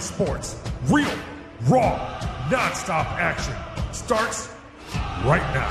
Sports. Real, raw, non-stop action starts right now.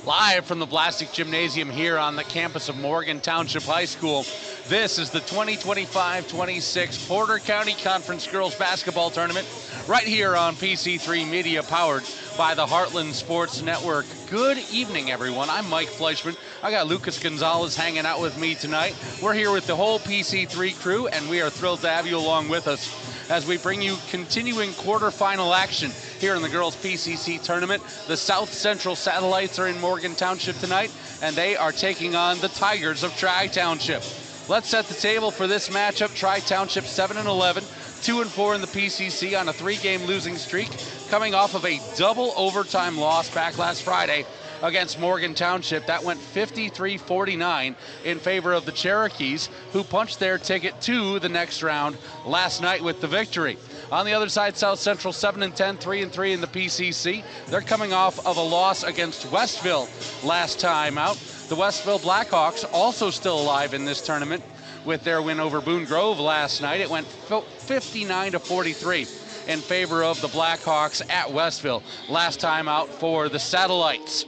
Live from the Blastic Gymnasium here on the campus of Morgan Township High School. This is the 2025-26 Porter County Conference Girls Basketball Tournament right here on PC3 Media, powered by the Heartland Sports Network. Good evening, everyone. I'm Mike Fleischman. I got Lucas Gonzalez hanging out with me tonight. We're here with the whole PC3 crew, and we are thrilled to have you along with us as we bring you continuing quarterfinal action here in the girls PCC tournament. The South Central Satellites are in Morgan Township tonight, and they are taking on the Tigers of Tri Township. Let's set the table for this matchup. Tri Township 7-11, 2-4 in the PCC on a 3-game losing streak, coming off of a double overtime loss back last Friday against Morgan Township. That went 53-49 in favor of the Cherokees, who punched their ticket to the next round last night with the victory. On the other side, South Central 7-10, 3-3 in the PCC. They're coming off of a loss against Westville last time out. The Westville Blackhawks also still alive in this tournament with their win over Boone Grove last night. It went 59-43 in favor of the Blackhawks at Westville last time out for the Satellites.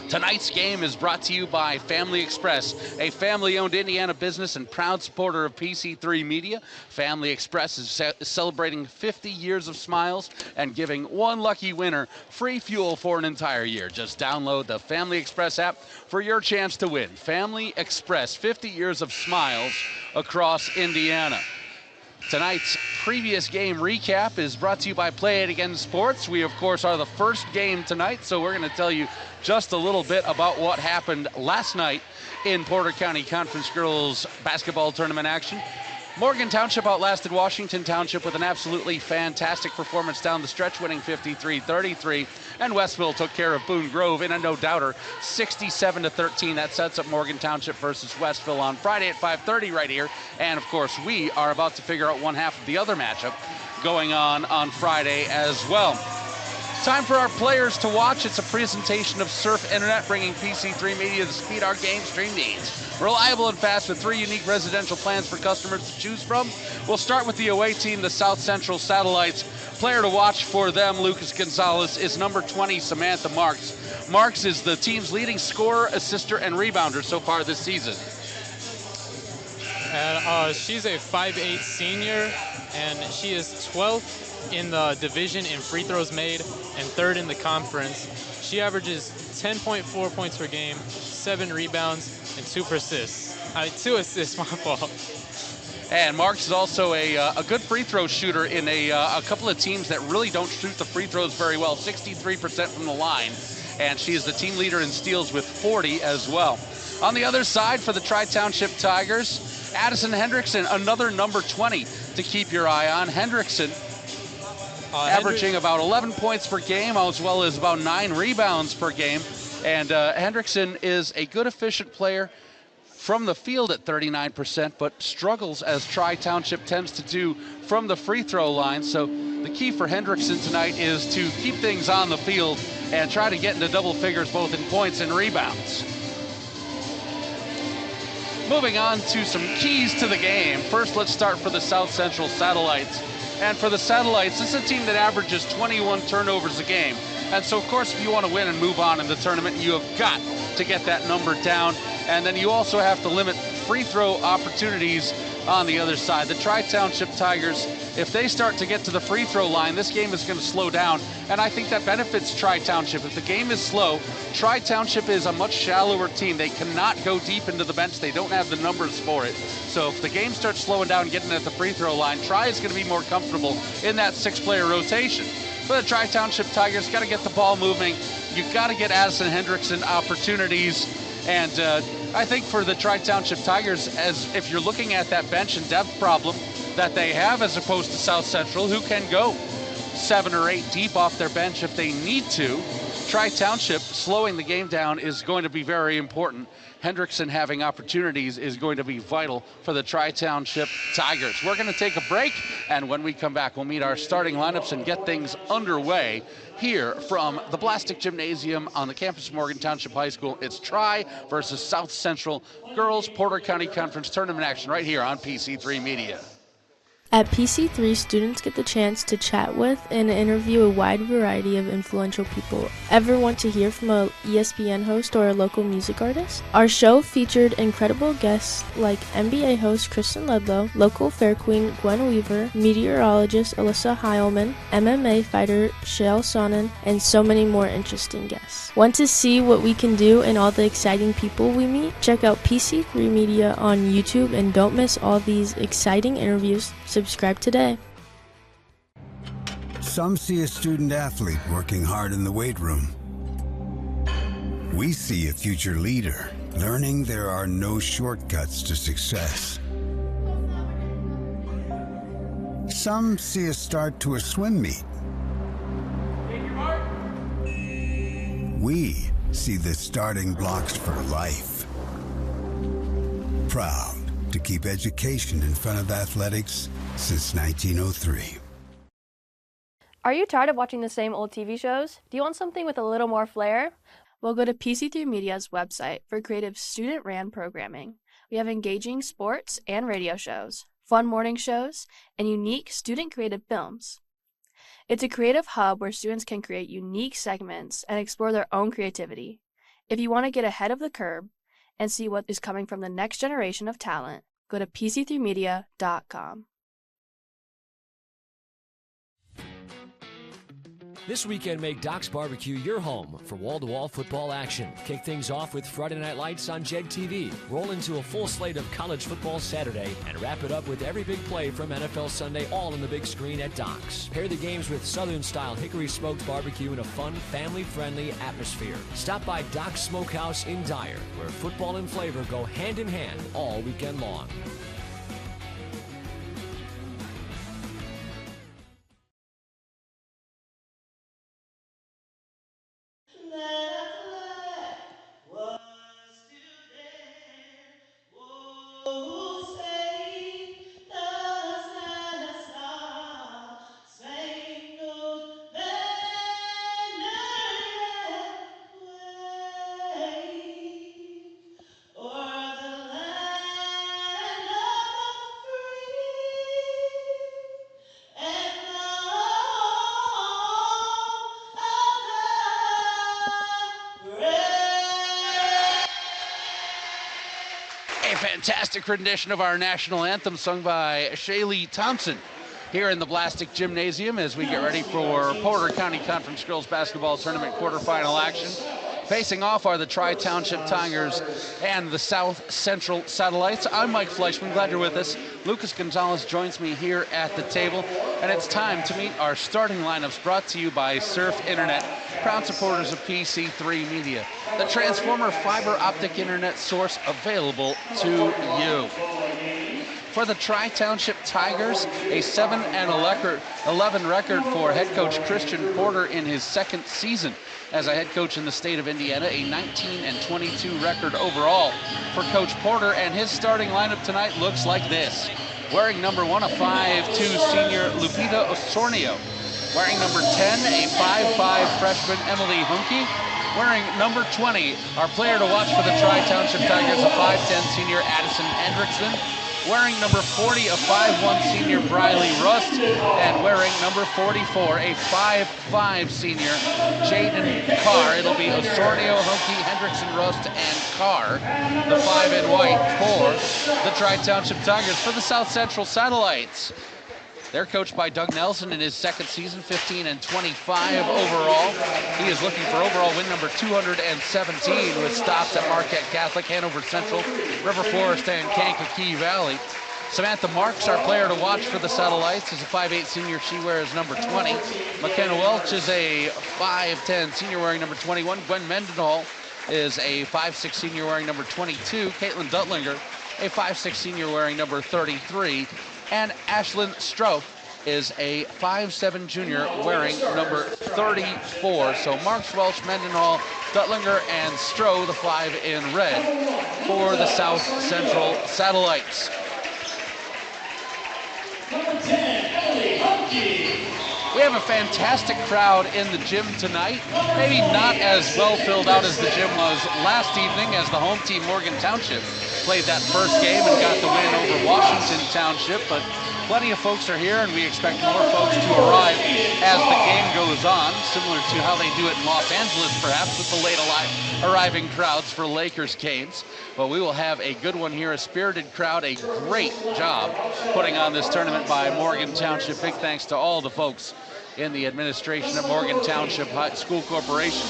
Tonight's game is brought to you by Family Express, a family-owned Indiana business and proud supporter of PC3 Media. Family Express is celebrating 50 years of smiles and giving one lucky winner free fuel for an entire year. Just download the Family Express app for your chance to win. Family Express, 50 years of smiles across Indiana. Tonight's previous game recap is brought to you by Play It Again Sports. We, of course, are the first game tonight, so we're going to tell you just a little bit about what happened last night in Porter County Conference Girls Basketball Tournament action. Morgan Township outlasted Washington Township with an absolutely fantastic performance down the stretch, winning 53-33, and Westville took care of Boone Grove in a no-doubter, 67-13. That sets up Morgan Township versus Westville on Friday at 5:30 right here, and of course we are about to figure out one half of the other matchup going on Friday as well. Time for our players to watch. It's a presentation of Surf Internet, bringing PC3 Media the speed our game stream needs. Reliable and fast with 3 unique residential plans for customers to choose from. We'll start with the away team, the South Central Satellites. Player to watch for them, Lucas Gonzalez, is number 20, Samantha Marks. Marks is the team's leading scorer, assister, and rebounder so far this season. And she's a 5'8" senior, and she is 12th in the division in free throws made and 3rd in the conference. She averages 10.4 points per game, 7 rebounds, and 2 assists. Two assists, my fault. And Marks is also a good free throw shooter in a couple of teams that really don't shoot the free throws very well, 63% from the line. And she is the team leader in steals with 40 as well. On the other side for the Tri Township Tigers, Addison Hendrickson, another number 20 to keep your eye on. Hendrickson averaging about 11 points per game, as well as about 9 rebounds per game. And Hendrickson is a good, efficient player from the field at 39%, but struggles, as Tri Township tends to do, from the free throw line. So the key for Hendrickson tonight is to keep things on the field and try to get into double figures both in points and rebounds. Moving on to some keys to the game. First, let's start for the South Central Satellites. And for the Satellites, this is a team that averages 21 turnovers a game. And so, of course, if you want to win and move on in the tournament, you have got to get that number down. And then you also have to limit free throw opportunities on the other side. The Tri Township Tigers, if they start to get to the free throw line, this game is going to slow down. And I think that benefits Tri Township. If the game is slow, Tri Township is a much shallower team. They cannot go deep into the bench. They don't have the numbers for it. So if the game starts slowing down and getting at the free throw line, Tri is going to be more comfortable in that 6-player rotation. For the Tri Township Tigers, got to get the ball moving. You've got to get Addison Hendrickson opportunities. And I think for the Tri Township Tigers, as if you're looking at that bench and depth problem that they have as opposed to South Central, who can go 7 or 8 deep off their bench if they need to, Tri Township slowing the game down is going to be very important. Hendrickson having opportunities is going to be vital for the Tri Township Tigers. We're going to take a break, and when we come back, we'll meet our starting lineups and get things underway here from the Blastic Gymnasium on the campus of Morgan Township High School. It's Tri versus South Central Girls Porter County Conference Tournament action right here on PC3 Media. At PC3, students get the chance to chat with and interview a wide variety of influential people. Ever want to hear from a ESPN host or a local music artist? Our show featured incredible guests like NBA host Kristen Ledlow, local fair queen Gwen Weaver, meteorologist Alyssa Heilman, MMA fighter Shale Sonnen, and so many more interesting guests. Want to see what we can do and all the exciting people we meet? Check out PC3 Media on YouTube and don't miss all these exciting interviews. Subscribe today. Some see a student athlete working hard in the weight room. We see a future leader learning there are no shortcuts to success. Some see a start to a swim meet. We see the starting blocks for life. Proud to keep education in front of athletics since 1903. Are you tired of watching the same old TV shows? Do you want something with a little more flair? Well, go to PC3 Media's website for creative student-ran programming. We have engaging sports and radio shows, fun morning shows, and unique student-created films. It's a creative hub where students can create unique segments and explore their own creativity. If you want to get ahead of the curve and see what is coming from the next generation of talent, go to pc3media.com. This weekend, make Doc's Barbecue your home for wall-to-wall football action. Kick things off with Friday Night Lights on JEG TV. Roll into a full slate of college football Saturday, and wrap it up with every big play from NFL Sunday, all on the big screen at Doc's. Pair the games with Southern-style hickory-smoked barbecue in a fun, family-friendly atmosphere. Stop by Doc's Smokehouse in Dyer, where football and flavor go hand-in-hand all weekend long. Fantastic rendition of our national anthem sung by Shaylee Thompson here in the Blastic Gymnasium as we get ready for Porter County Conference Girls Basketball Tournament quarterfinal action. Facing off are the Tri Township Tigers and the South Central Satellites. I'm Mike Fleischman, glad you're with us. Lucas Gonzalez joins me here at the table, and it's time to meet our starting lineups brought to you by Surf Internet, proud supporters of PC3 Media, the Transformer fiber optic internet source available to you. For the Tri Township Tigers, a 7-11 record for head coach Christian Porter in his second season as a head coach in the state of Indiana, a 19-22 record overall for Coach Porter, and his starting lineup tonight looks like this. Wearing number 1, a 5'2 senior Lupita Osornio. Wearing number 10, a 5'5 freshman Emily Hunke. Wearing number 20, our player to watch for the Tri Township Tigers, a 5'10 senior Addison Hendrickson. Wearing number 40, a 5'1 senior Briley Rust, and wearing number 44, a 5'5 senior Jaden Carr. It'll be Osornio, Hunke, Hendrickson, Rust, and Carr, the 5 in white for the Tri Township Tigers. For the South Central Satellites, they're coached by Doug Nelson in his second season, 15-25 overall. He is looking for overall win number 217 with stops at Marquette Catholic, Hanover Central, River Forest, and Kankakee Valley. Samantha Marks, our player to watch for the Satellites, is a 5'8 senior. She wears number 20. McKenna Welch is a 5'10 senior wearing number 21. Gwen Mendenhall is a 5'6 senior wearing number 22. Caitlin Duttlinger, a 5'6 senior wearing number 33. And Ashlyn Stroh is a 5'7" junior wearing number 34. So Marks, Welch, Mendenhall, Duttlinger, and Stroh, the 5 in red for the South Central Satellites. We have a fantastic crowd in the gym tonight. Maybe not as well filled out as the gym was last evening, as the home team, Morgan Township, played that first game and got the win over Washington Township. But plenty of folks are here, and we expect more folks to arrive as the game goes on, similar to how they do it in Los Angeles, perhaps, with the late arriving crowds for Lakers games. But we will have a good one here, a spirited crowd, a great job putting on this tournament by Morgan Township. Big thanks to all the folks in the administration of Morgan Township High School Corporation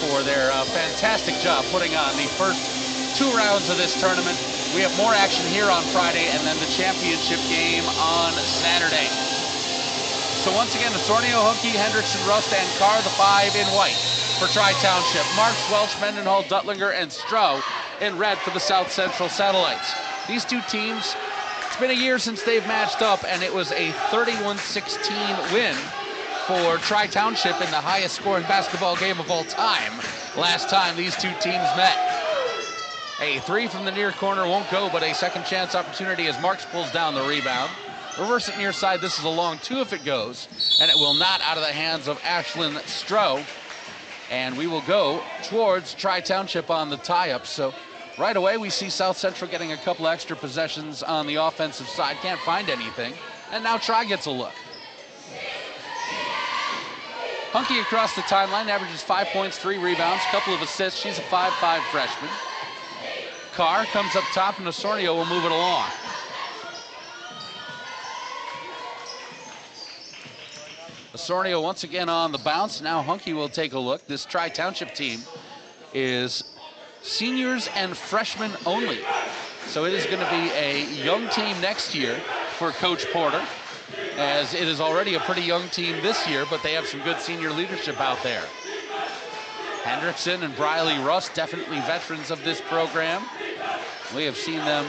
for their fantastic job putting on the first 2 rounds of this tournament. We have more action here on Friday and then the championship game on Saturday. So once again, Osornio, Hunke, Hendrickson, Rust, and Carr, the 5 in white for Tri Township. Marks, Welch, Mendenhall, Duttlinger, and Stroh in red for the South Central Satellites. These two teams, it's been a year since they've matched up, and it was a 31-16 win for Tri Township in the highest scoring basketball game of all time last time these two teams met. A 3 from the near corner won't go, but a second chance opportunity as Marks pulls down the rebound. Reverse it near side, this is a long 2 if it goes, and it will not out of the hands of Ashlyn Stroh. And we will go towards Tri Township on the tie-up. So right away we see South Central getting a couple extra possessions on the offensive side. Can't find anything, and now Tri gets a look. Hunke across the timeline, averages 5 points, 3 rebounds, couple of assists. She's a 5'5" freshman. Carr comes up top, and Osornio will move it along. Osornio once again on the bounce. Now Hunke will take a look. This Tri Township team is seniors and freshmen only. So it is going to be a young team next year for Coach Porter, as it is already a pretty young team this year, but they have some good senior leadership out there. Hendrickson and Briley Rust, definitely veterans of this program. We have seen them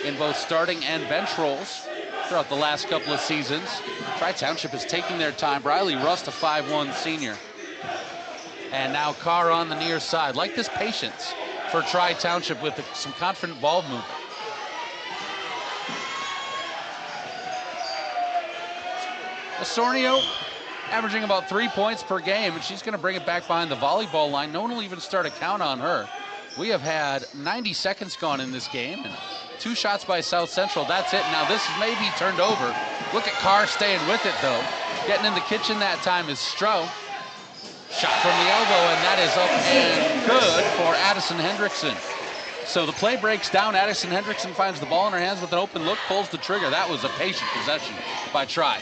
in both starting and bench roles throughout the last couple of seasons. Tri Township is taking their time. Briley Rust, a 5'1" senior. And now Carr on the near side. Like this patience for Tri Township with some confident ball movement. Osornio averaging about 3 points per game, and she's going to bring it back behind the volleyball line. No one will even start a count on her. We have had 90 seconds gone in this game, and 2 shots by South Central. That's it. Now this may be turned over. Look at Carr staying with it, though. Getting in the kitchen that time is Stroh. Shot from the elbow, and that is up and good for Addison Hendrickson. So the play breaks down. Addison Hendrickson finds the ball in her hands with an open look, pulls the trigger. That was a patient possession by Tri.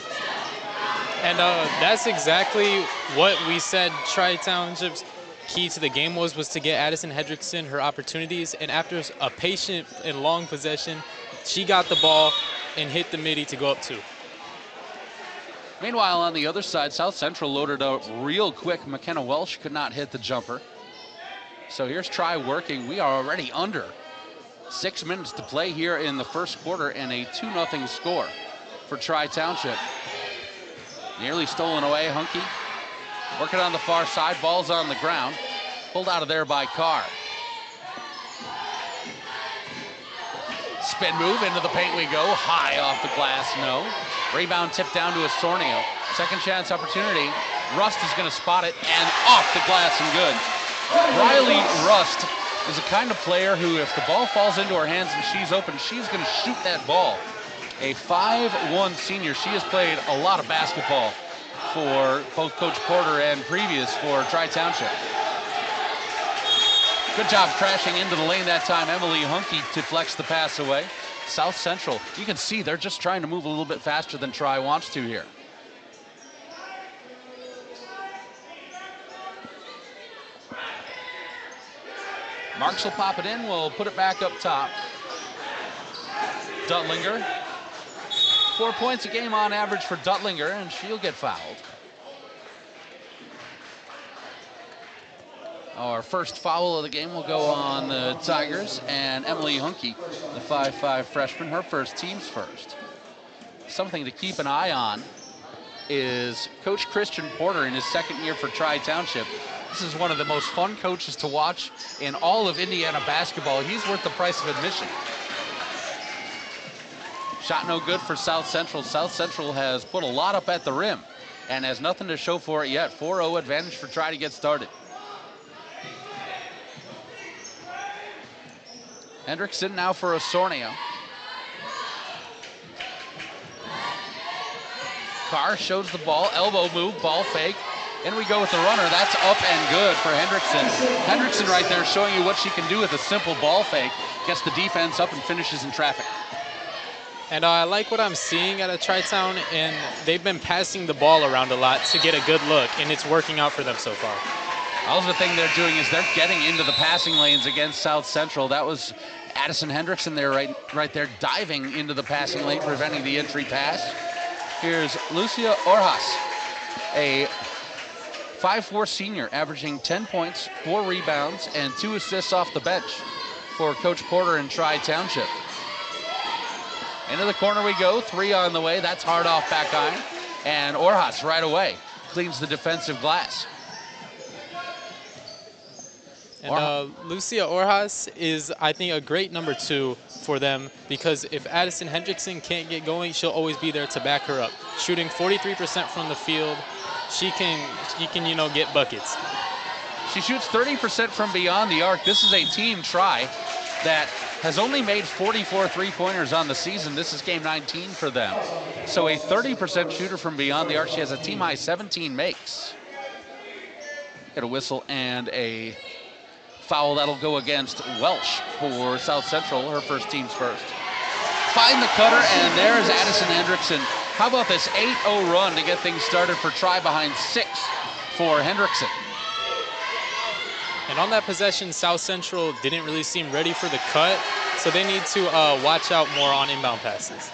And that's exactly what we said Tri Township's key to the game was to get Addison Hendrickson her opportunities. And after a patient and long possession, she got the ball and hit the midi to go up 2. Meanwhile, on the other side, South Central loaded up real quick. McKenna Welsh could not hit the jumper. So here's Tri working. We are already under 6 minutes to play here in the first quarter, and a 2-0 score for Tri Township. Nearly stolen away, Hunke. Working on the far side, ball's on the ground. Pulled out of there by Carr. Spin move, into the paint we go. High off the glass, no. Rebound tipped down to Osornio. Second chance opportunity. Rust is going to spot it, and off the glass and good. Riley Rust is the kind of player who, if the ball falls into her hands and she's open, she's going to shoot that ball. A 5'1" senior. She has played a lot of basketball for both Coach Porter and previous for Tri Township. Good job crashing into the lane that time. Emily Hunke to flex the pass away. South Central, you can see they're just trying to move a little bit faster than Tri wants to here. Marks will pop it in. We'll put it back up top. Duttlinger. 4 points a game on average for Duttlinger, and she'll get fouled. Our first foul of the game will go on the Tigers, and Emily Hunke, the 5'5" freshman, her first, team's first. Something to keep an eye on is Coach Christian Porter in his second year for Tri Township. This is one of the most fun coaches to watch in all of Indiana basketball. He's worth the price of admission. Shot no good for South Central. South Central has put a lot up at the rim and has nothing to show for it yet. 4-0 advantage for Tri to get started. Hendrickson now for Osornio. Carr shows the ball, elbow move, ball fake. In we go with the runner. That's up and good for Hendrickson. Hendrickson right there showing you what she can do with a simple ball fake. Gets the defense up and finishes in traffic. And I like what I'm seeing at a Tri-Town, and they've been passing the ball around a lot to get a good look, and it's working out for them so far. Also, the thing they're doing is they're getting into the passing lanes against South Central. That was Addison Hendrickson there, right there, diving into the passing lane, preventing the entry pass. Here's Lucia Orjas, a 5'4" senior, averaging 10 points, 4 rebounds, and 2 assists off the bench for Coach Porter in Tri Township. Into the corner we go, 3 on the way. That's hard off back iron. And Orjas right away cleans the defensive glass. And Lucia Orjas is, I think, a great number 2 for them, because if Addison Hendrickson can't get going, she'll always be there to back her up. Shooting 43% from the field, she can get buckets. She shoots 30% from beyond the arc. This is a team Tri that has only made 44 three-pointers on the season. This is game 19 for them. So a 30% shooter from beyond the arc. She has a team-high 17 makes. Get a whistle and a foul. That'll go against Welsh for South Central, her first team's first. Find the cutter, and there's Addison Hendrickson. How about this 8-0 run to get things started for Tri behind 6 for Hendrickson. And on that possession, South Central didn't really seem ready for the cut, so they need to watch out more on inbound passes.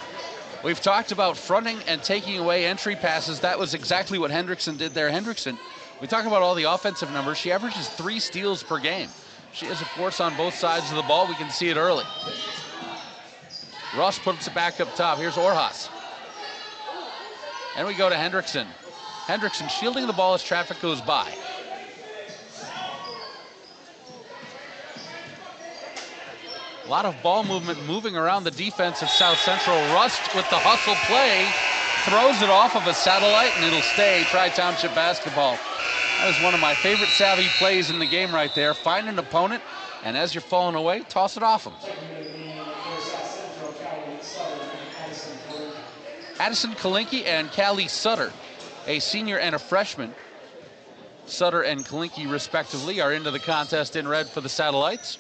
We've talked about fronting and taking away entry passes. That was exactly what Hendrickson did there. Hendrickson, we talk about all the offensive numbers. She averages 3 steals per game. She is a force on both sides of the ball. We can see it early. Russ puts it back up top. Here's Orjas. And we go to Hendrickson. Hendrickson shielding the ball as traffic goes by. A lot of ball movement moving around the defense of South Central. Rust with the hustle play, throws it off of a satellite, and it'll stay Tri Township basketball. That was one of my favorite savvy plays in the game right there. Find an opponent, and as you're falling away, toss it off them. Addison Kalinke and Callie Sutter, a senior and a freshman. Sutter and Kalinke, respectively, are into the contest in red for the Satellites.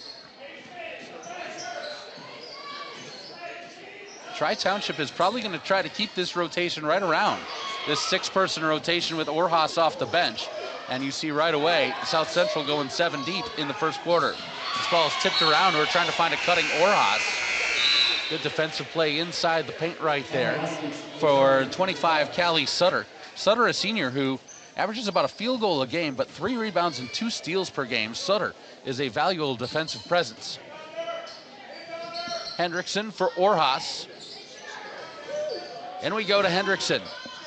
Tri Township is probably going to try to keep this rotation right around this 6-person rotation with Orjas off the bench. And you see right away, South Central going 7 deep in the first quarter. This ball is tipped around. We're trying to find a cutting Orjas. Good defensive play inside the paint right there for 25, Callie Sutter. Sutter, a senior who averages about a field goal a game, but 3 rebounds and 2 steals per game. Sutter is a valuable defensive presence. Hendrickson for Orjas. And we go to Hendrickson.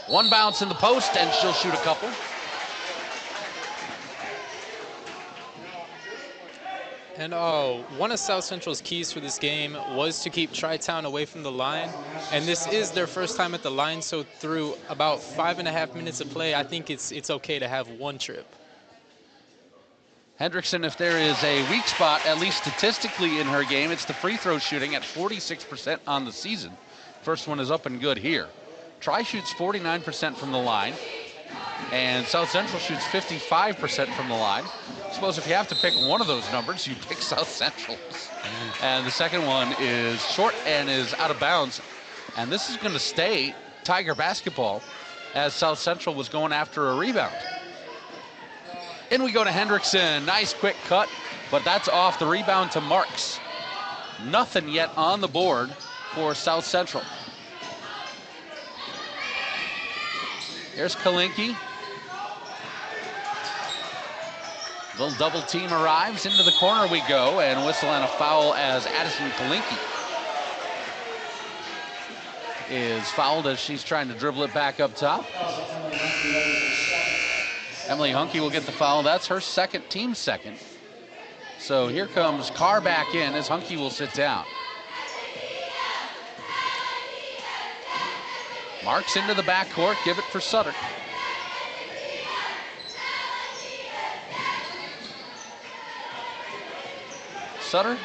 1 bounce in the post, and she'll shoot a couple. And one of South Central's keys for this game was to keep Tri-Town away from the line. And this is their first time at the line, so through about 5.5 minutes of play, I think it's okay to have 1 trip. Hendrickson, if there is a weak spot, at least statistically in her game, it's the free throw shooting at 46% on the season. First one is up and good here. Tri shoots 49% from the line, and South Central shoots 55% from the line. I suppose if you have to pick one of those numbers, you pick South Central's. And the second one is short and is out of bounds. And this is going to stay Tiger basketball as South Central was going after a rebound. In we go to Hendrickson. Nice quick cut, but that's off the rebound to Marks. Nothing yet on the board for South Central. Here's Kalinke. Little double team arrives. Into the corner we go, and whistle and a foul as Addison Kalinke is fouled as she's trying to dribble it back up top. Emily Hunke will get the foul. That's her second, team second. So here comes Carr back in as Hunke will sit down. Marks into the backcourt, give it for Sutter. Sutter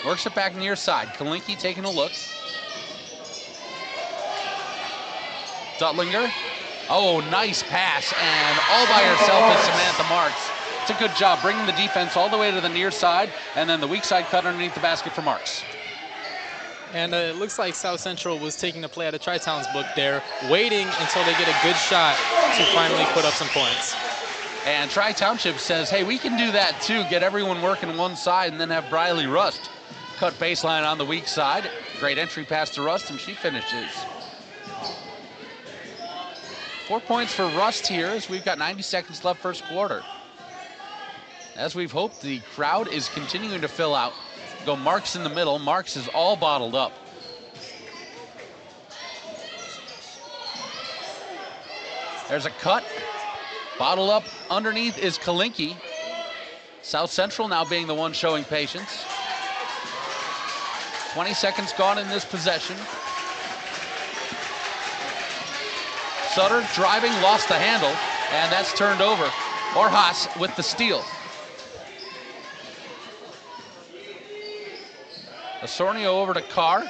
works it back near side. Kalinke taking a look. Duttlinger. Oh, nice pass, and all by herself is Samantha Marks. It's a good job bringing the defense all the way to the near side, and then the weak side cut underneath the basket for Marks. And it looks like South Central was taking the play out of Tri Town's book there, waiting until they get a good shot to finally put up some points. And Tri Township says, hey, we can do that too, get everyone working one side and then have Briley Rust cut baseline on the weak side. Great entry pass to Rust, and she finishes. 4 points for Rust here as we've got 90 seconds left first quarter. As we've hoped, the crowd is continuing to fill out. Go Marks in the middle. Marks is all bottled up. There's a cut. Bottled up underneath is Kalinke. South Central now being the one showing patience. 20 seconds gone in this possession. Sutter driving, lost the handle, and that's turned over. Orhas with the steal. Osornio over to Carr.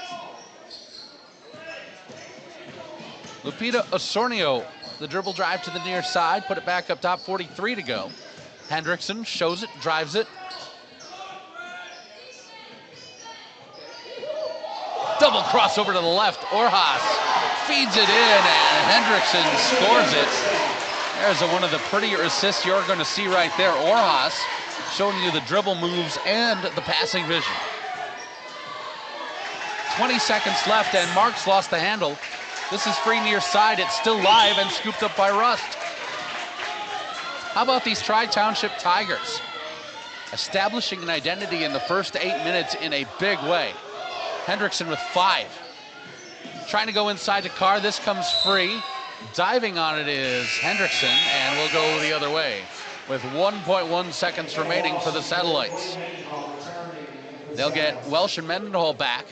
Lupita Osornio, the dribble drive to the near side, put it back up top, 43 to go. Hendrickson shows it, drives it. Double cross over to the left. Orhas feeds it in, and Hendrickson scores it. There's one of the prettier assists you're going to see right there. Orhas showing you the dribble moves and the passing vision. 20 seconds left, and Marks lost the handle. This is free near side. It's still live and scooped up by Rust. How about these Tri Township Tigers? Establishing an identity in the first 8 minutes in a big way. Hendrickson with 5. Trying to go inside to Carr. This comes free. Diving on it is Hendrickson, and we'll go the other way with 1.1 seconds remaining for the Satellites. They'll get Welsh and Mendenhall back.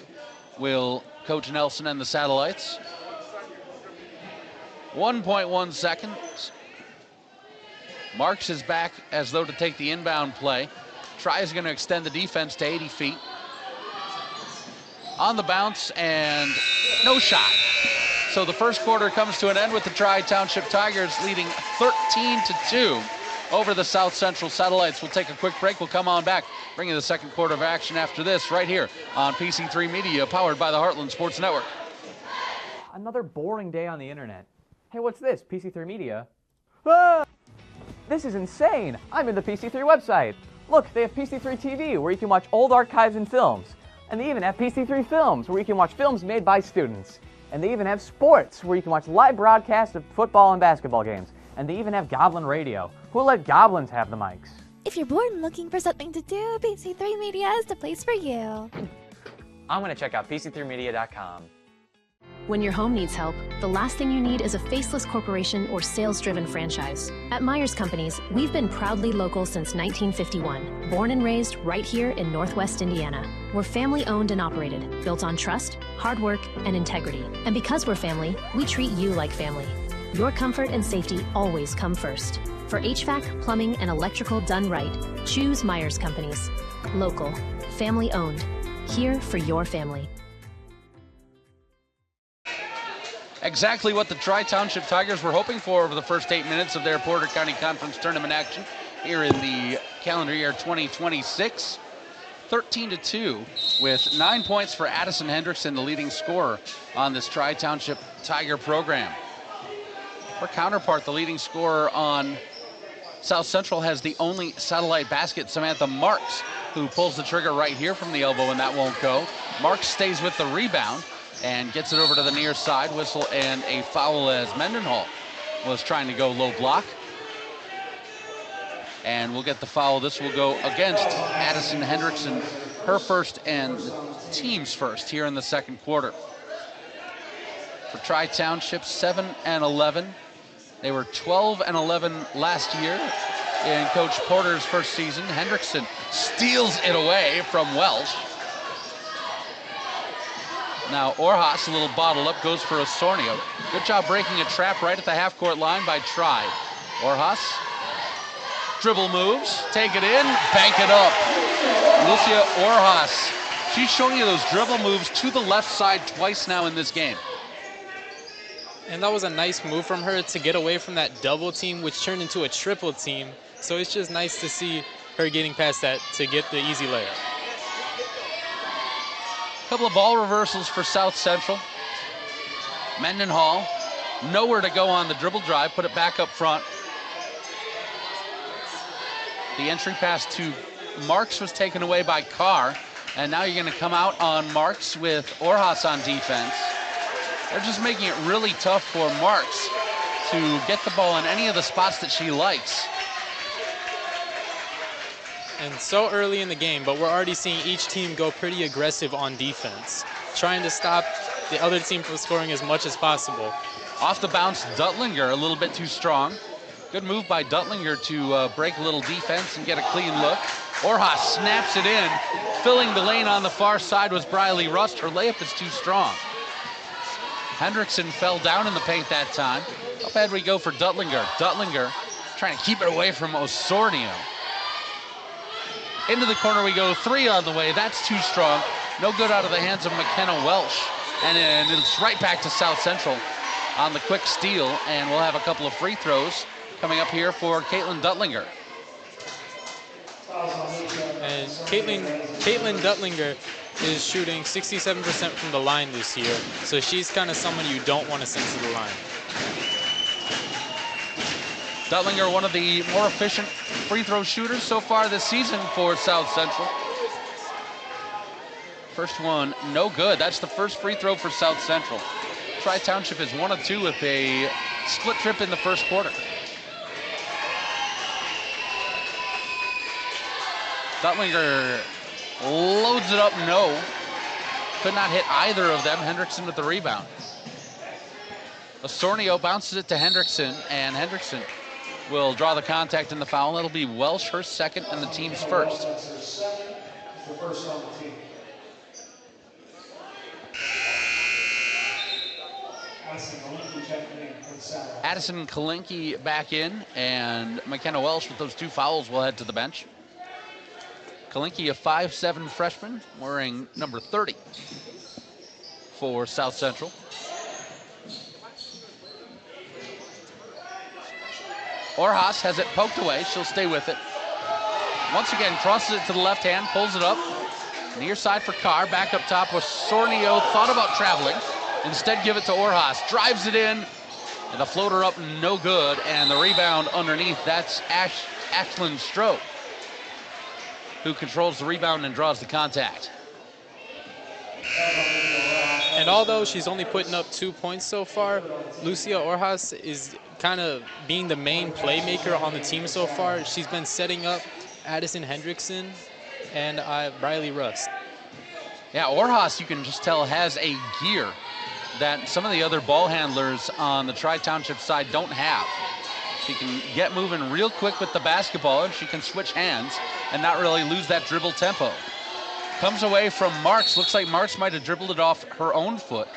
Will Coach Nelson and the Satellites. 1.1 seconds. Marks is back as though to take the inbound play. Tri is going to extend the defense to 80 feet. On the bounce, and no shot. So the first quarter comes to an end with the Tri Township Tigers leading 13-2 over the South Central Satellites. We'll take a quick break. We'll come on back, bring you the second quarter of action after this right here on PC3 Media, powered by the Heartland Sports Network. Another boring day on the internet. Hey, what's this? PC3 Media? Ah! This is insane. I'm in the PC3 website. Look, they have PC3 TV where you can watch old archives and films. And they even have PC3 Films where you can watch films made by students. And they even have sports where you can watch live broadcasts of football and basketball games. And they even have Goblin Radio. Who'll let goblins have the mics? If you're bored and looking for something to do, PC3 Media is the place for you. I'm going to check out PC3Media.com. When your home needs help, the last thing you need is a faceless corporation or sales-driven franchise. At Myers Companies, we've been proudly local since 1951, born and raised right here in Northwest Indiana. We're family-owned and operated, built on trust, hard work, and integrity. And because we're family, we treat you like family. Your comfort and safety always come first. For HVAC, plumbing, and electrical done right, choose Myers Companies. Local, family-owned, here for your family. Exactly what the Tri Township Tigers were hoping for over the first 8 minutes of their Porter County Conference tournament action here in the calendar year 2026. 13-2 with 9 points for Addison Hendrickson, the leading scorer on this Tri Township Tiger program. Her counterpart, the leading scorer on South Central, has the only satellite basket, Samantha Marks, who pulls the trigger right here from the elbow, and that won't go. Marks stays with the rebound and gets it over to the near side. Whistle and a foul as Mendenhall was trying to go low block. And we'll get the foul. This will go against Addison Hendrickson, her first and the team's first here in the second quarter. For Tri Township, 7-11. They were 12-11 last year in Coach Porter's first season. Hendrickson steals it away from Welsh. Now Orhas, a little bottled up, goes for Osornio. Good job breaking a trap right at the half-court line by Tri. Orhas, dribble moves, take it in, bank it up. Lucia Orhas, she's showing you those dribble moves to the left side twice now in this game. And that was a nice move from her to get away from that double team, which turned into a triple team. So it's just nice to see her getting past that to get the easy layup. Couple of ball reversals for South Central. Mendenhall, nowhere to go on the dribble drive, put it back up front. The entry pass to Marks was taken away by Carr, and now you're going to come out on Marks with Orhas on defense. They're just making it really tough for Marks to get the ball in any of the spots that she likes. And so early in the game, but we're already seeing each team go pretty aggressive on defense, trying to stop the other team from scoring as much as possible. Off the bounce, Duttlinger a little bit too strong. Good move by Duttlinger to break a little defense and get a clean look. Orhas snaps it in. Filling the lane on the far side was Briley Rust. Her layup is too strong. Hendrickson fell down in the paint that time. Up ahead we go for Duttlinger. Duttlinger trying to keep it away from Osornio. Into the corner we go, 3 on the way. That's too strong. No good out of the hands of McKenna Welsh. And it's right back to South Central on the quick steal. And we'll have a couple of free throws coming up here for Caitlin Duttlinger. And Caitlin Duttlinger is shooting 67% from the line this year. So she's kind of someone you don't want to send to the line. Duttlinger, one of the more efficient free throw shooters so far this season for South Central. First one, no good. That's the first free throw for South Central. Tri Township is 1 of 2 with a split trip in the first quarter. Duttlinger loads it up, no. Could not hit either of them. Hendrickson with the rebound. Osornio bounces it to Hendrickson, and Hendrickson will draw the contact in the foul. It'll be Welsh, her second, and the team's first. Addison Kalinke back in, and McKenna Welsh with those 2 fouls will head to the bench. Kalinke, a 5'7" freshman, wearing number 30 for South Central. Orhas has it poked away. She'll stay with it. Once again, crosses it to the left hand, pulls it up. Near side for Carr. Back up top with Sornio. Thought about traveling. Instead, give it to Orhas. Drives it in. And the floater up, no good. And the rebound underneath, that's Ashlyn Stroh, who controls the rebound and draws the contact. And although she's only putting up 2 points so far, Lucia Orhas is kind of being the main playmaker on the team so far. She's been setting up Addison Hendrickson and Briley Rust. Yeah, Orhas, you can just tell, has a gear that some of the other ball handlers on the Tri Township side don't have. She can get moving real quick with the basketball, and she can switch hands and not really lose that dribble tempo. Comes away from Marks. Looks like Marks might have dribbled it off her own foot,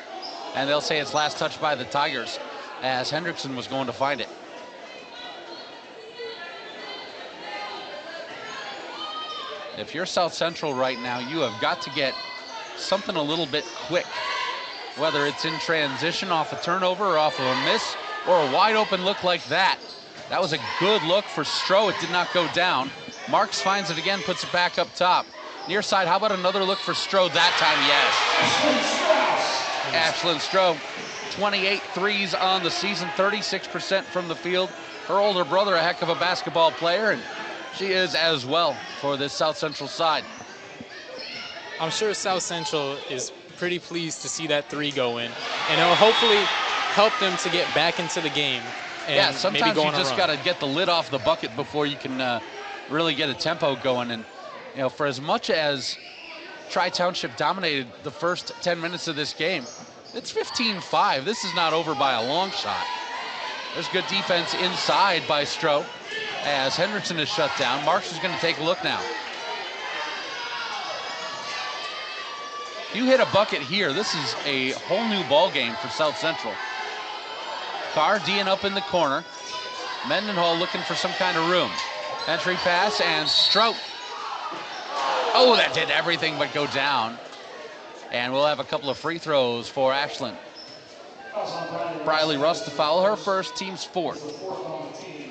and they'll say it's last touched by the Tigers, as Hendrickson was going to find it. If you're South Central right now, you have got to get something a little bit quick, whether it's in transition off a turnover or off of a miss or a wide open look like that. That was a good look for Stroh. It did not go down. Marks finds it again, puts it back up top. Near side, how about another look for Stroh that time? Yes. Ashlyn Stroh, 28 threes on the season, 36% from the field. Her older brother, a heck of a basketball player, and she is as well for this South Central side. I'm sure South Central is pretty pleased to see that 3 go in, and it'll hopefully help them to get back into the game. And yeah, sometimes maybe you just got to get the lid off the bucket before you can really get a tempo going. And you know, for as much as Tri Township dominated the first 10 minutes of this game, It's 15-5. This is not over by a long shot. There's good defense inside by Stroh as Hendrickson is shut down. Marks is going to take a look now. You hit a bucket here, this is a whole new ball game for South Central. Carr D'ing up in the corner. Mendenhall looking for some kind of room. Entry pass and Stroh. Oh, that did everything but go down. And we'll have a couple of free throws for Ashland. Briley Russ to foul, her first, team's fourth.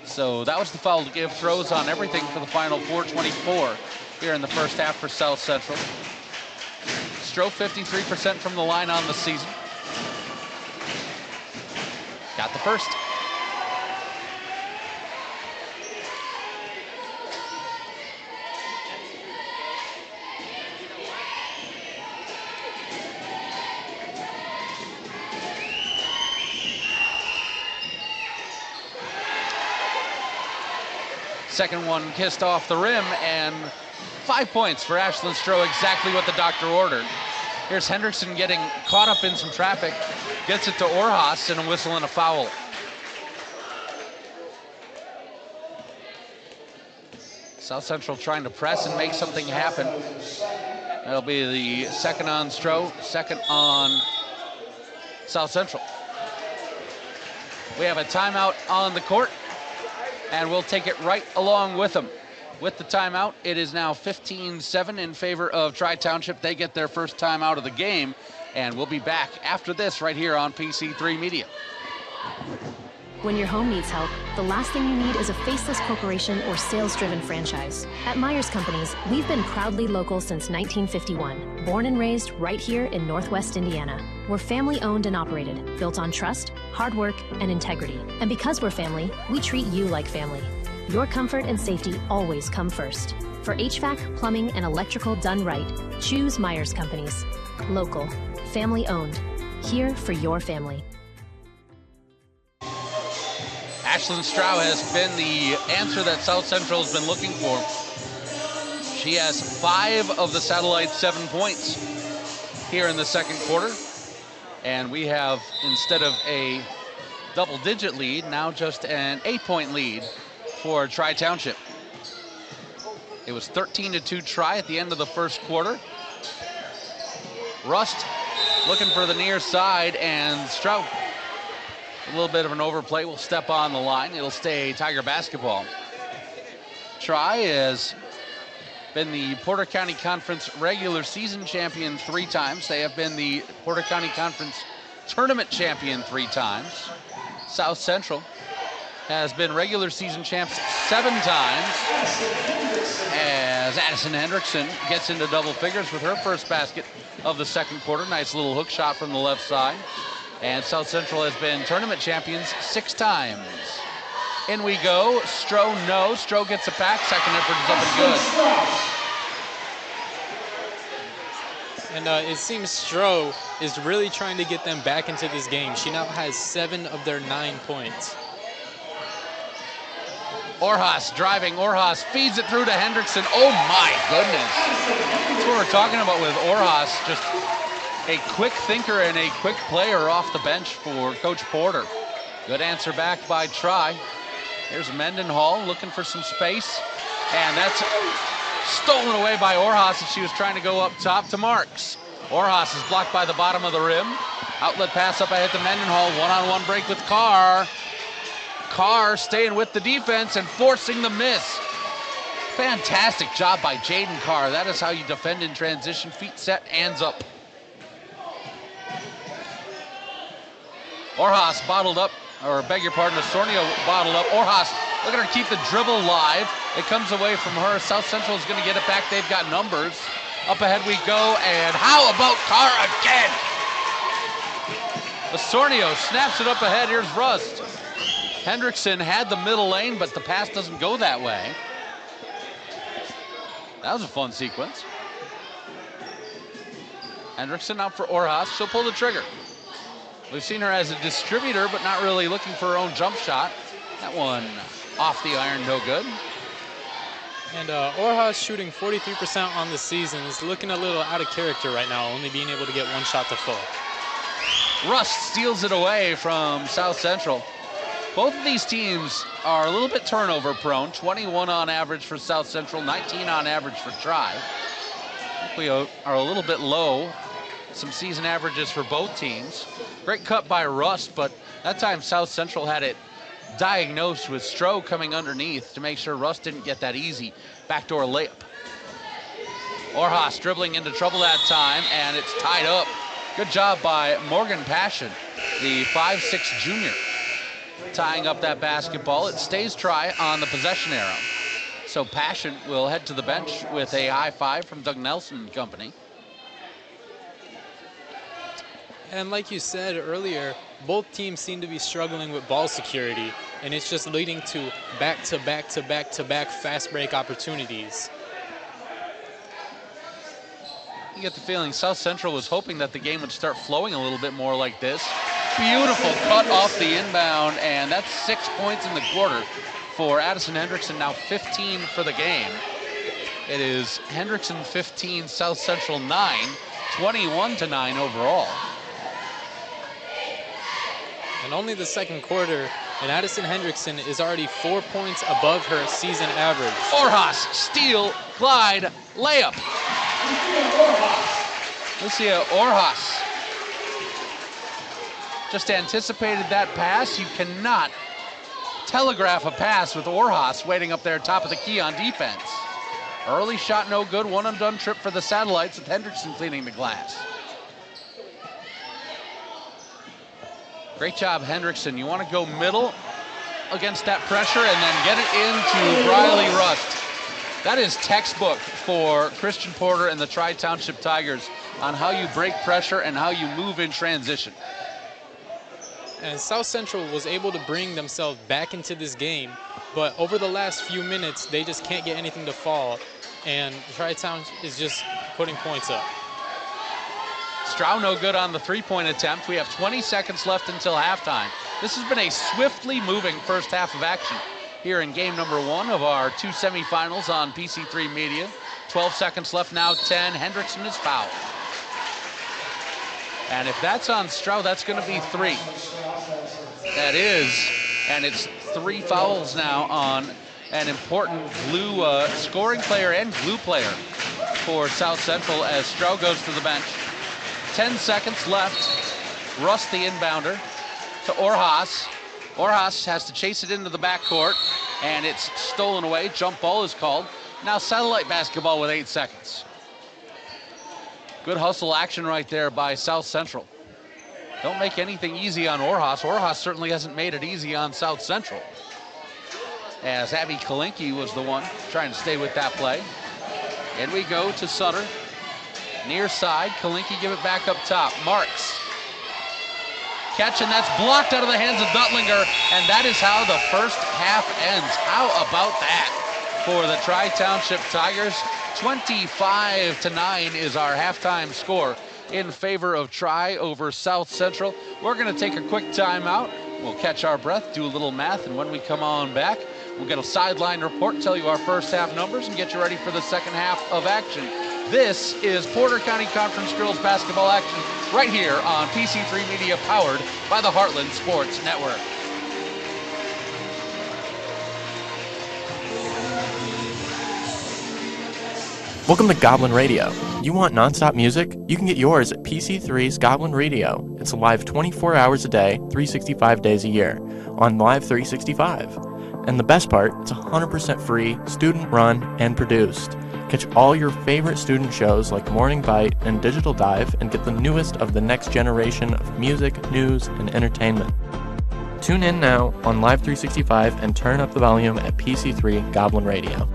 So that was the foul to give. Throws on everything for the final 4:24 here in the first half for South Central. Stroh 53% from the line on the season. Got the first. Second one kissed off the rim, and 5 points for Ashland Stroh, exactly what the doctor ordered. Here's Hendrickson getting caught up in some traffic, gets it to Orhas, and a whistle and a foul. South Central trying to press and make something happen. That'll be the second on Stroh, second on South Central. We have a timeout on the court, and we'll take it right along with them. With the timeout, it is now 15-7 in favor of Tri Township. They get their first timeout of the game, and we'll be back after this right here on PC3 Media. When your home needs help, the last thing you need is a faceless corporation or sales-driven franchise. At Myers Companies, we've been proudly local since 1951, born and raised right here in Northwest Indiana. We're family-owned and operated, built on trust, hard work, and integrity. And because we're family, we treat you like family. Your comfort and safety always come first. For HVAC, plumbing, and electrical done right, choose Myers Companies. Local, family-owned, here for your family. Ashland Stroh has been the answer that South Central has been looking for. She has 5 of the Satellites' 7 points here in the second quarter. And we have, instead of a double-digit lead, now just an 8-point lead for Tri Township. It was 13-2 Tri at the end of the first quarter. Rust looking for the near side, and Stroh, a little bit of an overplay, will step on the line. It'll stay Tiger basketball. Tri has been the Porter County Conference regular season champion 3 times. They have been the Porter County Conference tournament champion 3 times. South Central has been regular season champs 7 times, as Addison Hendrickson gets into double figures with her first basket of the second quarter. Nice little hook shot from the left side. And South Central has been tournament champions 6 times. In we go. Stroh, no. Stroh gets it back. Second effort is up and good. And it seems Stroh is really trying to get them back into this game. She now has 7 of their 9 points. Orhas driving. Orhas feeds it through to Hendrickson. Oh my goodness. That's what we're talking about with Orhas. Just a quick thinker and a quick player off the bench for Coach Porter. Good answer back by Tri. Here's Mendenhall looking for some space. And that's stolen away by Orhas as she was trying to go up top to Marks. Orhas is blocked by the bottom of the rim. Outlet pass up ahead to Mendenhall. One-on-one break with Carr. Carr staying with the defense and forcing the miss. Fantastic job by Jaden Carr. That is how you defend in transition. Feet set, hands up. Orhas bottled up, or beg your pardon, Osornio bottled up. Orhas, look at her keep the dribble live. It comes away from her. South Central is going to get it back. They've got numbers. Up ahead we go, and how about Carr again? Osornio snaps it up ahead. Here's Rust. Hendrickson had the middle lane, but the pass doesn't go that way. That was a fun sequence. Hendrickson out for Orhas. She'll pull the trigger. We've seen her as a distributor, but not really looking for her own jump shot. That one off the iron, no good. And Orhas shooting 43% on the season is looking a little out of character right now, only being able to get 1 shot to full. Rust steals it away from South Central. Both of these teams are a little bit turnover prone, 21 on average for South Central, 19 on average for Tri. I think we are a little bit low, some season averages for both teams. Great cut by Rust, but that time South Central had it diagnosed with Stroh coming underneath to make sure Rust didn't get that easy backdoor layup. Orhas dribbling into trouble that time, and it's tied up. Good job by Morgan Passion, the 5'6" junior, tying up that basketball. It stays Tri on the possession arrow. So Passion will head to the bench with a high five from Doug Nelson and company. And like you said earlier, both teams seem to be struggling with ball security, and it's just leading to back-to-back-to-back-to-back fast break opportunities. You get the feeling South Central was hoping that the game would start flowing a little bit more like this. Beautiful cut off the inbound, and that's 6 points in the quarter for Addison Hendrickson, now 15 for the game. It is Hendrickson 15, South Central 9, 21-9 overall. And only the second quarter, and Addison Hendrickson is already 4 points above her season average. Orhas, steal, glide, layup. Lucia Orhas just anticipated that pass. You cannot telegraph a pass with Orhas waiting up there top of the key on defense. Early shot no good, one and done trip for the Satellites with Hendrickson cleaning the glass. Great job, Hendrickson. You want to go middle against that pressure and then get it into Briley Rust. That is textbook for Christian Porter and the Tri Township Tigers on how you break pressure and how you move in transition. And South Central was able to bring themselves back into this game, but over the last few minutes, they just can't get anything to fall, and Tri Township is just putting points up. Stroh no good on the three-point attempt. We have 20 seconds left until halftime. This has been a swiftly moving first half of action here in game number 1 of our 2 semifinals on PC3 Media. 12 seconds left now, 10. Hendrickson is fouled. And if that's on Stroh, that's going to be 3. That is, and it's 3 fouls now on an important glue scoring player and glue player for South Central as Stroh goes to the bench. 10 seconds left. Rust the inbounder to Orhas. Orhas has to chase it into the backcourt, and it's stolen away. Jump ball is called. Now Satellite basketball with 8 seconds. Good hustle action right there by South Central. Don't make anything easy on Orhas. Orhas certainly hasn't made it easy on South Central, as Abby Kalinke was the one trying to stay with that play. And we go to Sutter. Near side, Kalinke give it back up top. Marks. Catch, and that's blocked out of the hands of Duttlinger, and that is how the first half ends. How about that for the Tri Township Tigers? 25-9 is our halftime score in favor of Tri over South Central. We're going to take a quick timeout. We'll catch our breath, do a little math, and when we come on back, we'll get a sideline report, tell you our first half numbers, and get you ready for the second half of action. This is Porter County Conference Girls basketball action right here on PC3 Media, powered by the Heartland Sports Network. Welcome to Goblin Radio. You want nonstop music? You can get yours at PC3's Goblin Radio. It's live 24 hours a day, 365 days a year, on Live 365. And the best part, it's 100% free, student-run, and produced. Catch all your favorite student shows like Morning Bite and Digital Dive and get the newest of the next generation of music, news, and entertainment. Tune in now on Live 365 and turn up the volume at PC3 Goblin Radio.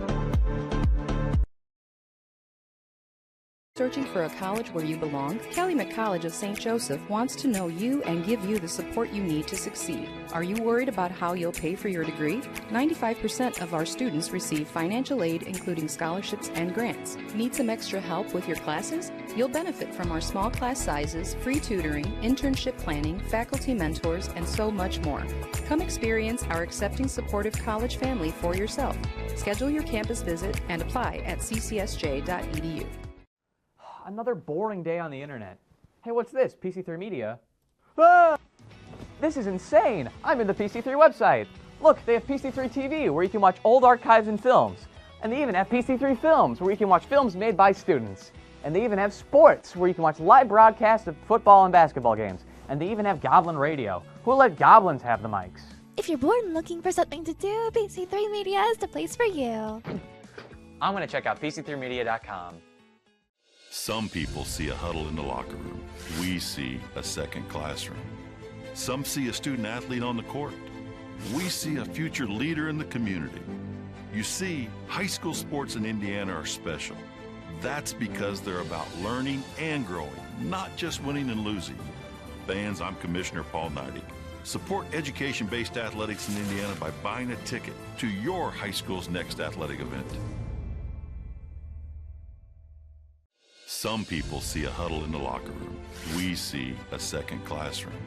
Searching for a college where you belong? Calumet College of St. Joseph wants to know you and give you the support you need to succeed. Are you worried about how you'll pay for your degree? 95% of our students receive financial aid, including scholarships and grants. Need some extra help with your classes? You'll benefit from our small class sizes, free tutoring, internship planning, faculty mentors, and so much more. Come experience our accepting, supportive college family for yourself. Schedule your campus visit and apply at ccsj.edu. Another boring day on the internet. Hey, what's this? PC3 Media? Ah! This is insane! I'm in the PC3 website. Look, they have PC3 TV, where you can watch old archives and films. And they even have PC3 Films, where you can watch films made by students. And they even have sports, where you can watch live broadcasts of football and basketball games. And they even have Goblin Radio, who will let goblins have the mics. If you're bored and looking for something to do, PC3 Media is the place for you. I'm going to check out PC3Media.com. Some people see a huddle in the locker room. We see a second classroom. Some see a student athlete on the court. We see a future leader in the community. You see, high school sports in Indiana are special. That's because they're about learning and growing, not just winning and losing. Fans, I'm Commissioner Paul Neidig. Support education-based athletics in Indiana by buying a ticket to your high school's next athletic event. Some people see a huddle in the locker room. We see a second classroom.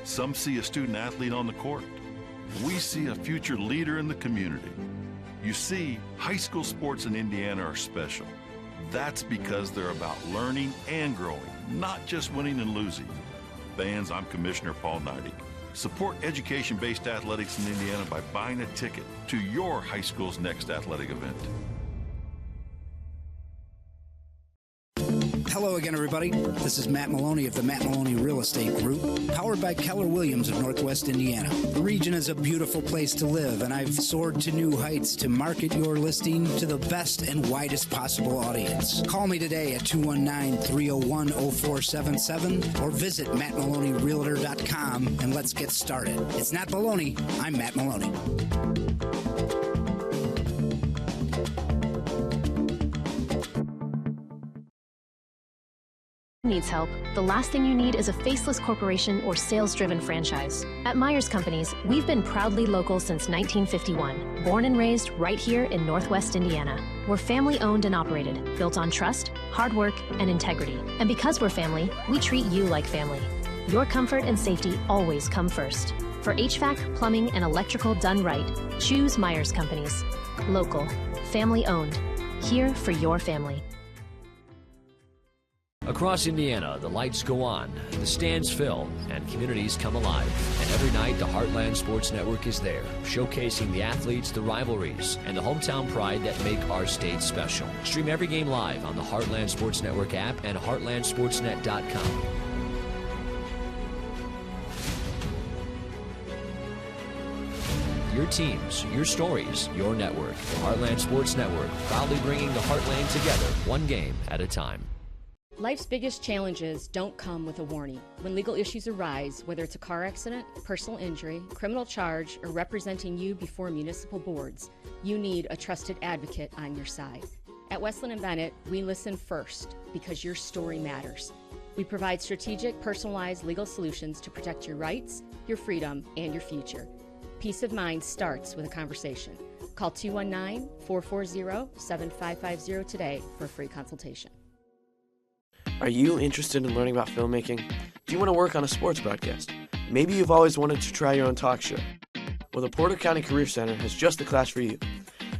Some see a student athlete on the court. We see a future leader in the community. You see, high school sports in Indiana are special. That's because they're about learning and growing, not just winning and losing. Fans, I'm Commissioner Paul Neidig. Support education-based athletics in Indiana by buying a ticket to your high school's next athletic event. Hello again, everybody. This is Matt Maloney of the Matt Maloney Real Estate Group, powered by Keller Williams of Northwest Indiana. The region is a beautiful place to live, and I've soared to new heights to market your listing to the best and widest possible audience. Call me today at 219-301-0477 or visit mattmaloneyrealtor.com and let's get started. It's not baloney. I'm Matt Maloney. Needs help, the last thing you need is a faceless corporation or sales-driven franchise. At Myers Companies, we've been proudly local since 1951, born and raised right here in Northwest Indiana. We're family-owned and operated, built on trust, hard work, and integrity. And because we're family, we treat you like family. Your comfort and safety always come first. For HVAC, plumbing, and electrical done right, choose Myers Companies. Local, family-owned, here for your family. Across Indiana, the lights go on, the stands fill, and communities come alive. And every night, the Heartland Sports Network is there, showcasing the athletes, the rivalries, and the hometown pride that make our state special. Stream every game live on the Heartland Sports Network app and heartlandsportsnet.com. Your teams, your stories, your network. The Heartland Sports Network, proudly bringing the Heartland together, one game at a time. Life's biggest challenges don't come with a warning. When legal issues arise, whether it's a car accident, personal injury, criminal charge, or representing you before municipal boards, you need a trusted advocate on your side. At Westland & Bennett, we listen first because your story matters. We provide strategic, personalized legal solutions to protect your rights, your freedom, and your future. Peace of mind starts with a conversation. Call 219-440-7550 today for a free consultation. Are you interested in learning about filmmaking? Do you want to work on a sports broadcast? Maybe you've always wanted to try your own talk show. Well, the Porter County Career Center has just the class for you.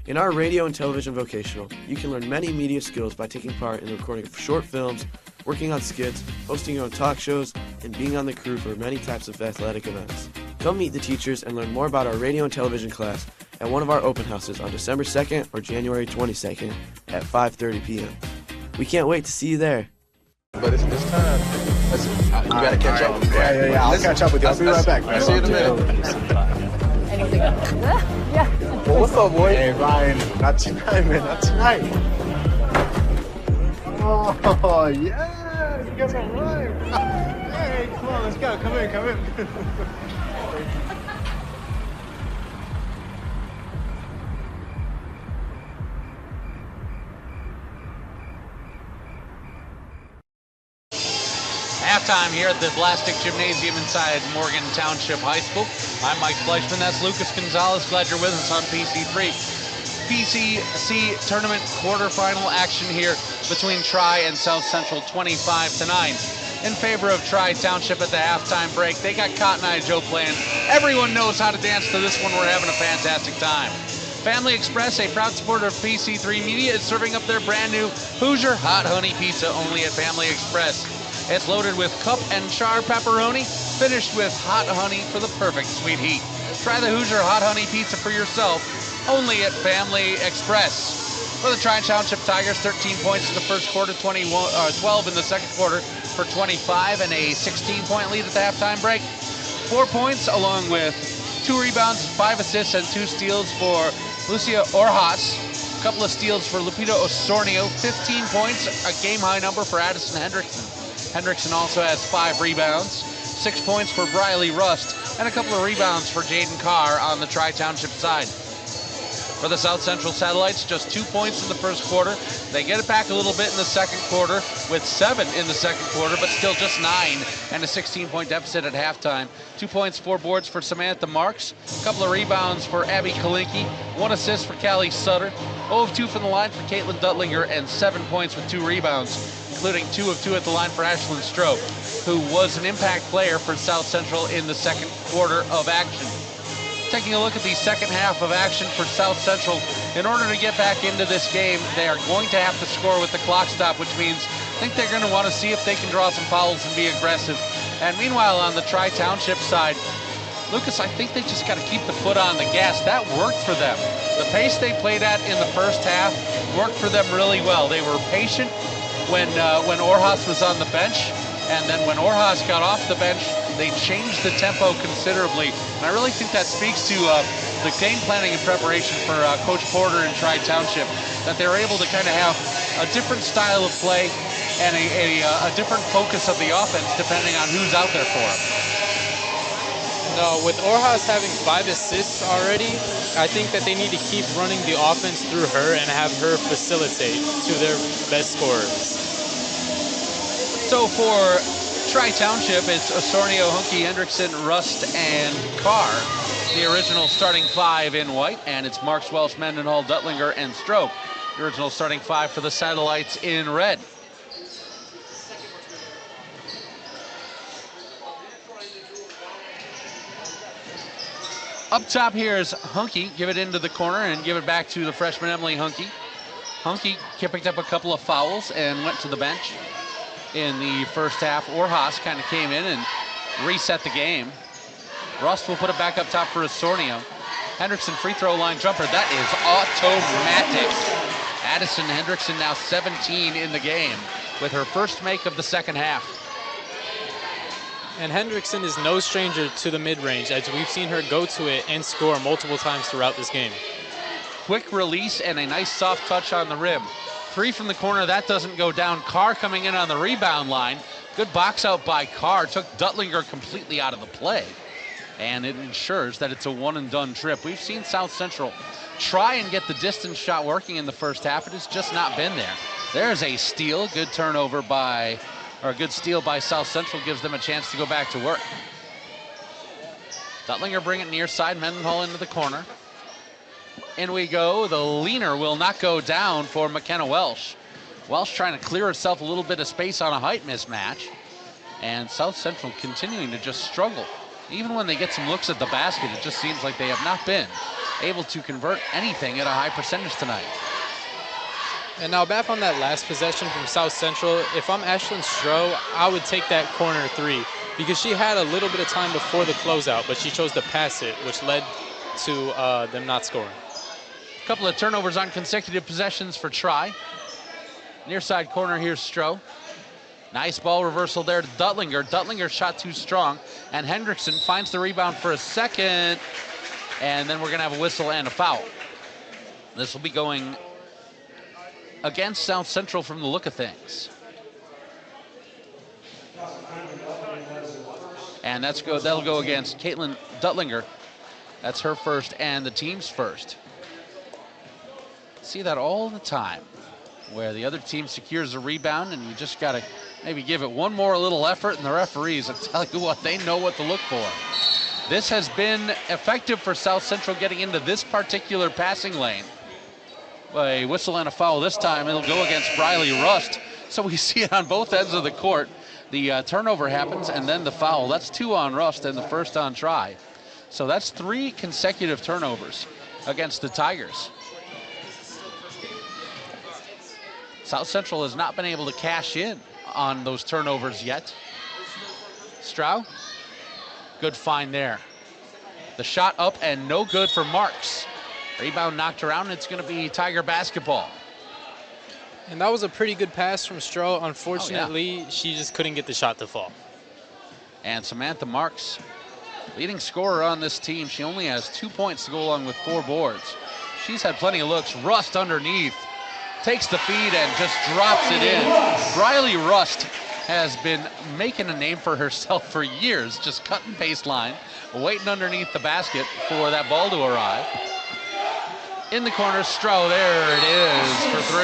In our radio and television vocational, you can learn many media skills by taking part in the recording of short films, working on skits, hosting your own talk shows, and being on the crew for many types of athletic events. Come meet the teachers and learn more about our radio and television class at one of our open houses on December 2nd or January 22nd at 5:30 p.m. We can't wait to see you there. But it's time. You gotta catch up. Yeah. I'll catch up with you. I'll be right back. I'll see you in a minute. Yeah. Well, what's up, boy? Hey, Ryan. Not tonight, man. Not tonight. Oh, yeah. You guys are right. Hey, come on. Let's go. Come in. Halftime here at the Blastic Gymnasium inside Morgan Township High School. I'm Mike Fleischman. That's Lucas Gonzalez. Glad you're with us on PC3. PCC tournament quarterfinal action here between Tri and South Central, 25-9 in favor of Tri Township at the halftime break. They got Cotton Eye Joe playing. Everyone knows how to dance to this one. We're having a fantastic time. Family Express, a proud supporter of PC3 Media, is serving up their brand new Hoosier Hot Honey Pizza only at Family Express. It's loaded with cup and char pepperoni, finished with hot honey for the perfect sweet heat. Try the Hoosier Hot Honey Pizza for yourself, only at Family Express. For the Tri Township Tigers, 13 points in the first quarter, 12 in the second quarter for 25, and a 16-point lead at the halftime break. 4 points along with 2 rebounds, 5 assists, and 2 steals for Lucia Orjas. A couple of steals for Lupita Osornio. 15 points, a game-high number for Addison Hendrickson. Hendrickson also has 5 rebounds, 6 points for Briley Rust, and a couple of rebounds for Jaden Carr on the Tri Township side. For the South Central Satellites, just 2 points in the first quarter. They get it back a little bit in the second quarter with 7 in the second quarter, but still just 9 and a 16-point deficit at halftime. 2 points, 4 boards for Samantha Marks, a couple of rebounds for Abby Kalinke, 1 assist for Callie Sutter, 0 of 2 from the line for Caitlin Duttlinger, and 7 points with 2 rebounds, including 2 of 2 at the line for Ashlyn Stroke, who was an impact player for South Central in the second quarter of action. Taking a look at the second half of action for South Central, in order to get back into this game, they are going to have to score with the clock stop, which means I think they're going to want to see if they can draw some fouls and be aggressive. And meanwhile, on the Tri Township side, Lucas, I think they just got to keep the foot on the gas. That worked for them. The pace they played at in the first half worked for them really well. They were patient when Orjas was on the bench, and then when Orjas got off the bench, they changed the tempo considerably. And I really think that speaks to the game planning and preparation for Coach Porter and Tri Township, that they're able to kind of have a different style of play and a different focus of the offense depending on who's out there for them. No, with Orjas having 5 assists already, I think that they need to keep running the offense through her and have her facilitate to their best scorers. So for Tri Township, it's Osornio, Hunke, Hendrickson, Rust, and Carr, the original starting 5 in white, and it's Marks, Welsh, Mendenhall, Duttlinger, and Stroke, the original starting 5 for the Satellites in red. Up top here is Hunke, give it into the corner and give it back to the freshman Emily Hunke. Hunke picked up a couple of fouls and went to the bench in the first half. Orjas kind of came in and reset the game. Rust will put it back up top for Osornio. Hendrickson free throw line jumper. That is automatic. Addison Hendrickson now 17 in the game with her first make of the second half. And Hendrickson is no stranger to the mid-range, as we've seen her go to it and score multiple times throughout this game. Quick release and a nice soft touch on the rim. 3 from the corner, that doesn't go down. Carr coming in on the rebound line. Good box out by Carr, took Duttlinger completely out of the play. And it ensures that it's a one-and-done trip. We've seen South Central try and get the distance shot working in the first half. It has just not been there. There's a steal, good turnover by, or a good steal by South Central, gives them a chance to go back to work. Duttlinger bring it near side, Mendenhall into the corner. In we go. The leaner will not go down for McKenna Welsh. Welsh trying to clear herself a little bit of space on a height mismatch. And South Central continuing to just struggle. Even when they get some looks at the basket, it just seems like they have not been able to convert anything at a high percentage tonight. And now back on that last possession from South Central, if I'm Ashlyn Stroh, I would take that corner 3 because she had a little bit of time before the closeout, but she chose to pass it, which led to them not scoring. A couple of turnovers on consecutive possessions for Tri. Near side corner, here's Stroh. Nice ball reversal there to Duttlinger. Duttlinger shot too strong, and Hendrickson finds the rebound for a second, and then we're going to have a whistle and a foul. This will be going against South Central from the look of things. And that'll go against Caitlin Duttlinger. That's her first and the team's first. See that all the time, where the other team secures a rebound and you just got to maybe give it one more little effort, and the referees, I'll tell you what, they know what to look for. This has been effective for South Central getting into this particular passing lane. A whistle and a foul this time. It'll go against Briley Rust. So we see it on both ends of the court. The turnover happens and then the foul. That's 2 on Rust and the first on Tri. So that's 3 consecutive turnovers against the Tigers. South Central has not been able to cash in on those turnovers yet. Stroh Good find there. The shot up and no good for Marks. Rebound knocked around, and it's going to be Tiger basketball. And that was a pretty good pass from Stroh. Unfortunately, she just couldn't get the shot to fall. And Samantha Marks, leading scorer on this team. She only has 2 points to go along with 4 boards. She's had plenty of looks. Rust underneath. Takes the feed and just drops it in. Briley Rust has been making a name for herself for years, just cutting baseline, waiting underneath the basket for that ball to arrive. In the corner, Stroh, there it is for 3.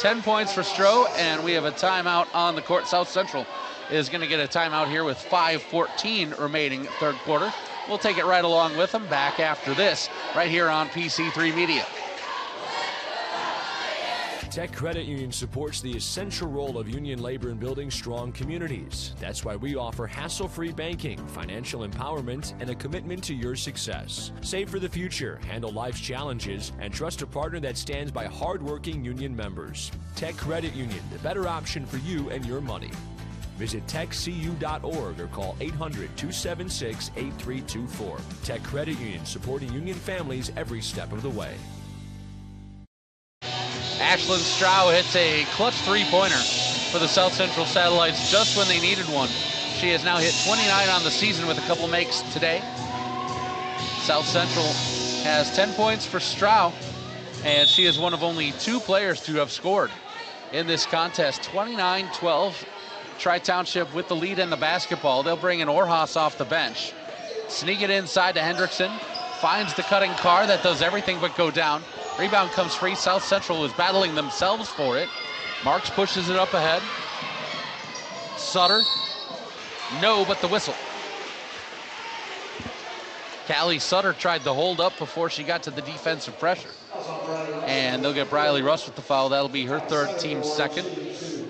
10 points for Stroh, and we have a timeout on the court. South Central is going to get a timeout here with 5:14 remaining third quarter. We'll take it right along with them back after this, right here on PC3 Media. Tech Credit Union supports the essential role of union labor in building strong communities. That's why we offer hassle-free banking, financial empowerment, and a commitment to your success. Save for the future, handle life's challenges, and trust a partner that stands by hardworking union members. Tech Credit Union, the better option for you and your money. Visit techcu.org or call 800-276-8324. Tech Credit Union, supporting union families every step of the way. Ashlyn Stroh hits a clutch three-pointer for the South Central Satellites just when they needed one. She has now hit 29 on the season with a couple makes today. South Central has 10 points for Stroh, and she is one of only 2 players to have scored in this contest. 29-12, Tri Township with the lead in the basketball. They'll bring in Orhas off the bench. Sneak it inside to Hendrickson. Finds the cutting car that does everything but go down. Rebound comes free. South Central is battling themselves for it. Marks pushes it up ahead. Sutter. No, but the whistle. Callie Sutter tried to hold up before she got to the defensive pressure. And they'll get Briley Russ with the foul. That'll be her third, team second.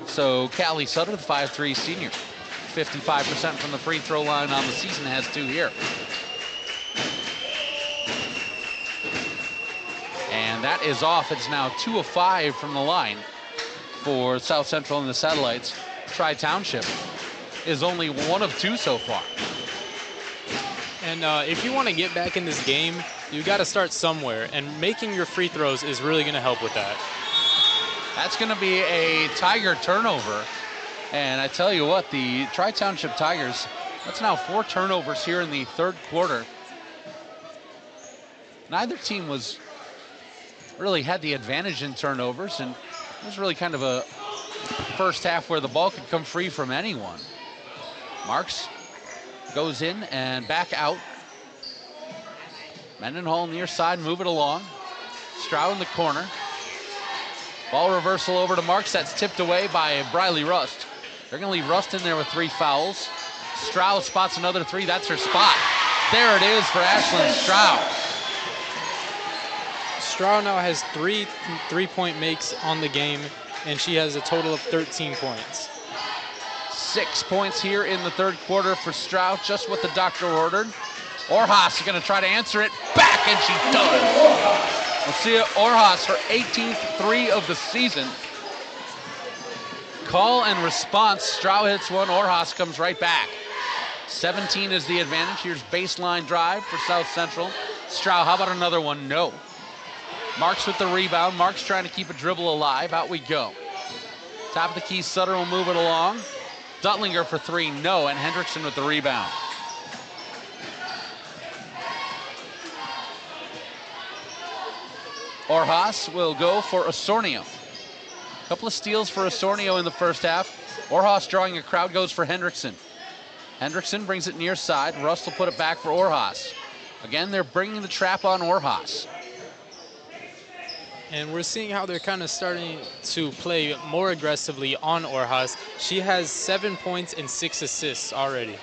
So Callie Sutter, the 5'3" senior. 55% from the free throw line on the season, has 2 here. And that is off. It's now 2 of 5 from the line for South Central and the Satellites. Tri Township is only 1 of 2 so far. And if you want to get back in this game, you got to start somewhere, and making your free throws is really going to help with that. That's going to be a Tiger turnover. And I tell you what, the Tri Township Tigers, that's now 4 turnovers here in the third quarter. Neither team was really had the advantage in turnovers, and it was really kind of a first half where the ball could come free from anyone. Marks goes in and back out. Mendenhall near side, move it along. Stroud in the corner. Ball reversal over to Marks. That's tipped away by Briley Rust. They're going to leave Rust in there with 3 fouls. Stroud spots another 3. That's her spot. There it is for Ashlyn Stroud. Stroud now has 3 3-point makes on the game, and she has a total of 13 points. 6 points here in the third quarter for Stroud, just what the doctor ordered. Orhas is going to try to answer it back, and she does. We'll see Orhas, her 18th 3 of the season. Call and response. Stroud hits one. Orhas comes right back. 17 is the advantage. Here's baseline drive for South Central. Stroud, how about another one? No. Marks with the rebound. Marks trying to keep a dribble alive. Out we go. Top of the key, Sutter will move it along. Duttlinger for 3, no, and Hendrickson with the rebound. Orhas will go for Osornio. Couple of steals for Osornio in the first half. Orhas drawing a crowd, goes for Hendrickson. Hendrickson brings it near side. Russ will put it back for Orhas. Again, they're bringing the trap on Orhas. And we're seeing how they're kind of starting to play more aggressively on Orhas. She has 7 points and 6 assists already.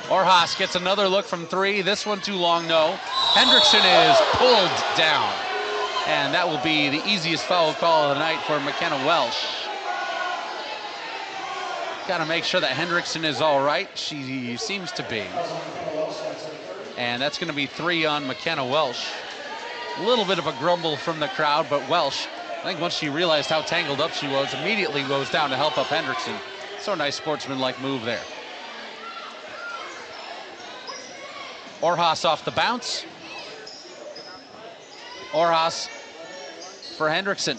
Orhas gets another look from 3. This one too long, no. Hendrickson is pulled down. And that will be the easiest foul call of the night for McKenna Welsh. Got to make sure that Hendrickson is all right. She seems to be. And that's going to be 3 on McKenna Welsh. A little bit of a grumble from the crowd, but Welsh, I think once she realized how tangled up she was, immediately goes down to help up Hendrickson. So nice sportsmanlike move there. Orhas off the bounce. Orhas for Hendrickson.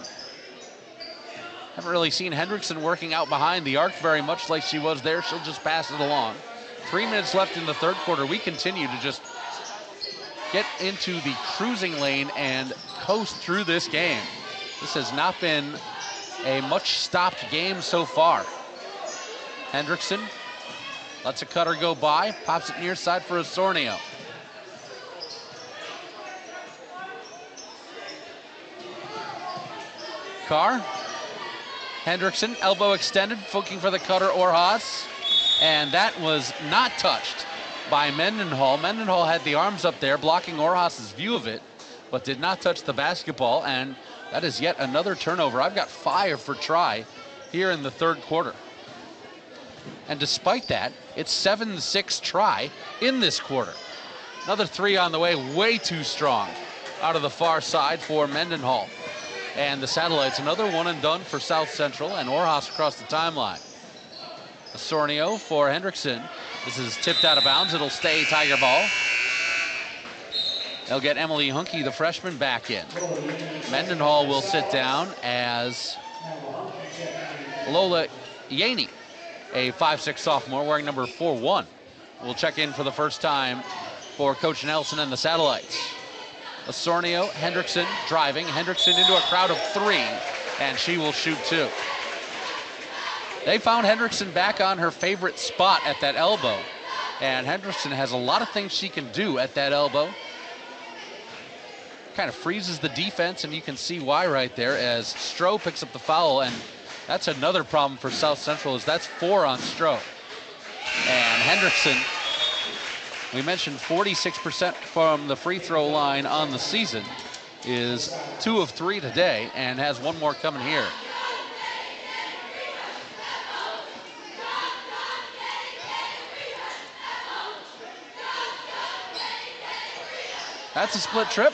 Haven't really seen Hendrickson working out behind the arc very much like she was there. She'll just pass it along. 3 minutes left in the third quarter. We continue to just get into the cruising lane and coast through this game. This has not been a much stopped game so far. Hendrickson lets a cutter go by, pops it near side for Osornio. Carr, Hendrickson, elbow extended, looking for the cutter Orhas, and that was not touched by Mendenhall. Mendenhall had the arms up there, blocking Orhas's view of it, but did not touch the basketball, and that is yet another turnover. I've got 5 for Tri here in the third quarter. And despite that, it's 7-6 Tri in this quarter. Another 3 on the way, way too strong out of the far side for Mendenhall. And the Satellites, another one and done for South Central, and Orhas across the timeline. Osornio for Hendrickson. This is tipped out of bounds. It'll stay Tiger ball. They'll get Emily Hunke, the freshman, back in. Mendenhall will sit down as Lola Yaney, a 5'6" sophomore wearing number 4-1, will check in for the first time for Coach Nelson and the Satellites. Osornio, Hendrickson driving. Hendrickson into a crowd of 3, and she will shoot 2. They found Hendrickson back on her favorite spot at that elbow, and Hendrickson has a lot of things she can do at that elbow. Kind of freezes the defense, and you can see why right there as Stroh picks up the foul, and that's another problem for South Central, is that's 4 on Stroh. And Hendrickson, we mentioned 46% from the free throw line on the season, is 2 of 3 today and has 1 more coming here. That's a split trip.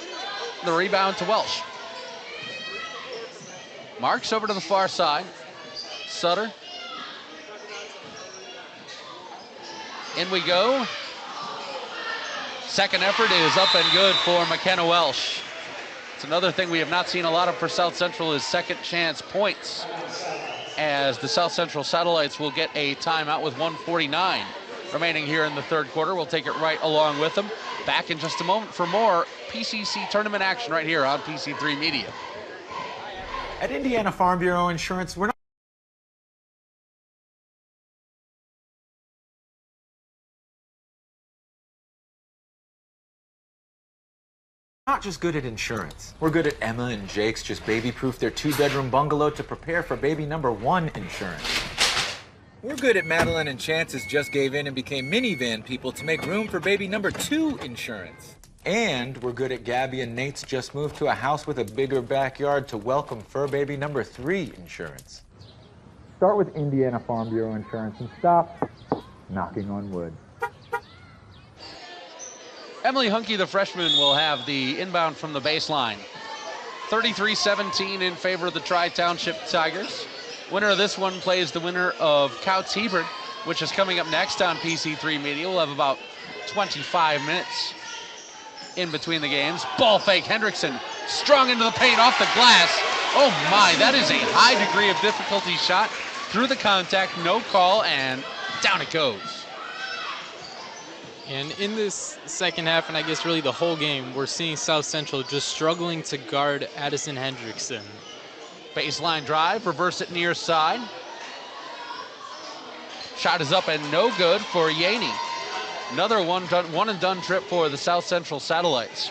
The rebound to Welsh. Marks over to the far side. Sutter. In we go. Second effort is up and good for McKenna Welsh. It's another thing we have not seen a lot of for South Central is second chance points, as the South Central Satellites will get a timeout with 1:49 remaining here in the third quarter. We'll take it right along with them. Back in just a moment for more PCC tournament action right here on PC3 Media. At Indiana Farm Bureau Insurance, we're not just good at insurance. We're good at Emma and Jake's just baby-proof their 2-bedroom bungalow to prepare for baby number 1 insurance. We're good at Madeline and Chance's just gave in and became minivan people to make room for baby number 2 insurance. And we're good at Gabby and Nate's just moved to a house with a bigger backyard to welcome fur baby number 3 insurance. Start with Indiana Farm Bureau Insurance and stop knocking on wood. Emily Hunke, the freshman, will have the inbound from the baseline. 33-17 in favor of the Tri Township Tigers. Winner of this one plays the winner of Couts Hebron, which is coming up next on PC3 Media. We'll have about 25 minutes in between the games. Ball fake, Hendrickson strung into the paint off the glass. Oh my, that is a high degree of difficulty shot. Through the contact, no call, and down it goes. And in this second half, and I guess really the whole game, we're seeing South Central just struggling to guard Addison Hendrickson. Baseline drive, reverse it near side. Shot is up and no good for Yaney. Another one and done trip for the South Central Satellites.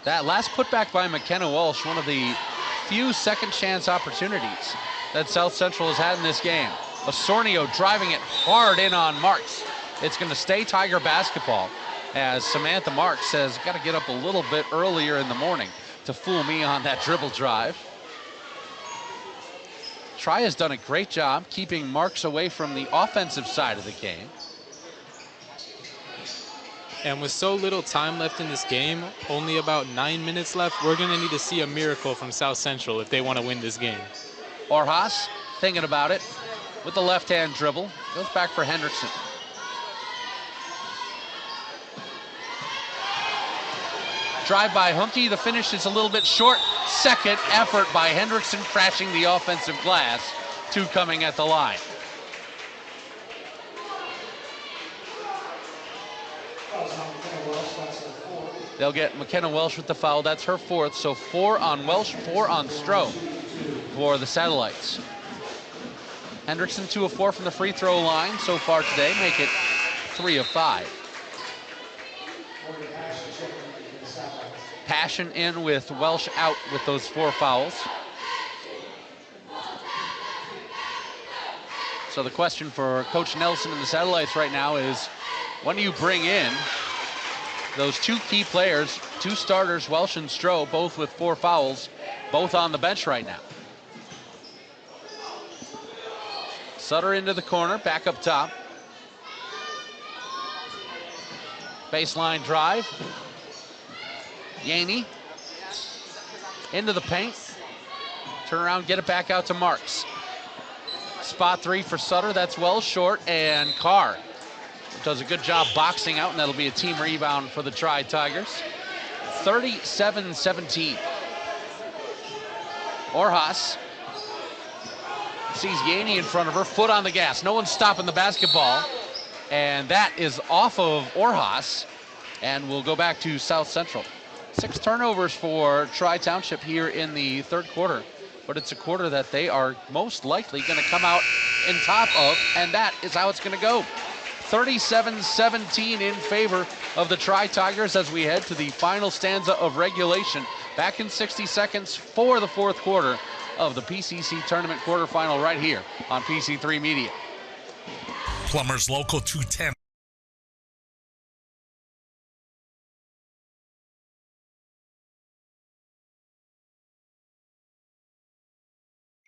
That last putback by McKenna Walsh, one of the few second chance opportunities that South Central has had in this game. Osornio driving it hard in on Marks. It's going to stay Tiger basketball, as Samantha Marks says, got to get up a little bit earlier in the morning to fool me on that dribble drive. Tri has done a great job keeping Marks away from the offensive side of the game. And with so little time left in this game, only about 9 minutes left, we're going to need to see a miracle from South Central if they want to win this game. Orhas thinking about it with the left-hand dribble. Goes back for Hendrickson. Drive by Hunke. The finish is a little bit short. Second effort by Hendrickson, crashing the offensive glass. 2 coming at the line. They'll get McKenna Welsh with the foul. That's her 4th. So 4 on Welsh, 4 on Stroh for the Satellites. Hendrickson 2 of 4 from the free throw line so far today. Make it 3 of 5. Passion in with Welsh out with those 4 fouls. So the question for Coach Nelson and the Satellites right now is, when do you bring in those 2 key players, 2 starters, Welsh and Stroh, both with 4 fouls, both on the bench right now? Sutter into the corner, back up top. Baseline drive. Yaney into the paint. Turn around, get it back out to Marks. Spot 3 for Sutter, that's well short, and Carr does a good job boxing out, and that'll be a team rebound for the Tri Tigers. 37-17. Orhas sees Yaney in front of her, foot on the gas. No one's stopping the basketball, and that is off of Orhas, and we'll go back to South Central. 6 turnovers for Tri Township here in the 3rd quarter, but it's a quarter that they are most likely going to come out in top of, and that is how it's going to go. 37-17 in favor of the Tri Tigers as we head to the final stanza of regulation. Back in 60 seconds for the 4th quarter of the PCC tournament quarterfinal right here on PC3 Media. Plumbers Local 210.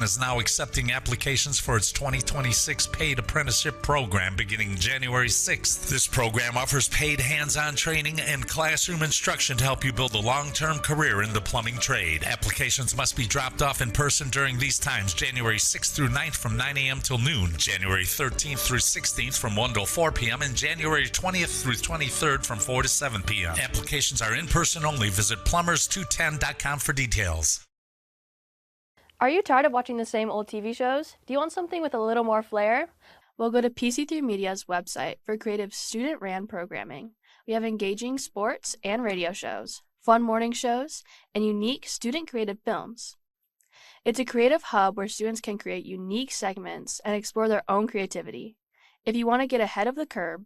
Is now accepting applications for its 2026 paid apprenticeship program beginning January 6th. This program offers paid hands-on training and classroom instruction to help you build a long-term career in the plumbing trade. Applications must be dropped off in person during these times, January 6th through 9th from 9 a.m. till noon, January 13th through 16th from 1 till 4 p.m., and January 20th through 23rd from 4 to 7 p.m. Applications are in person only. Visit plumbers210.com for details. Are you tired of watching the same old TV shows? Do you want something with a little more flair? Well, go to PC3 Media's website for creative student-ran programming. We have engaging sports and radio shows, fun morning shows, and unique student-created films. It's a creative hub where students can create unique segments and explore their own creativity. If you want to get ahead of the curve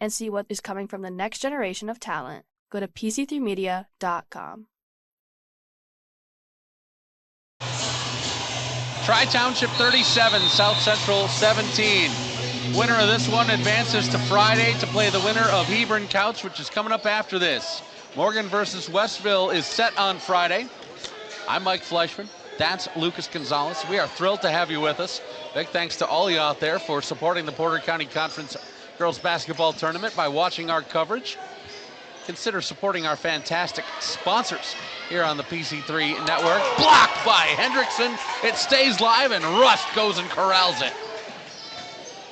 and see what is coming from the next generation of talent, go to PC3Media.com. Tri Township 37, South Central 17. Winner of this one advances to Friday to play the winner of Hebron Couch, which is coming up after this. Morgan versus Westville is set on Friday. I'm Mike Fleischman. That's Lucas Gonzalez. We are thrilled to have you with us. Big thanks to all you out there for supporting the Porter County Conference Girls Basketball Tournament by watching our coverage. Consider supporting our fantastic sponsors here on the PC3 Network. Blocked by Hendrickson. It stays live, and Rust goes and corrals it.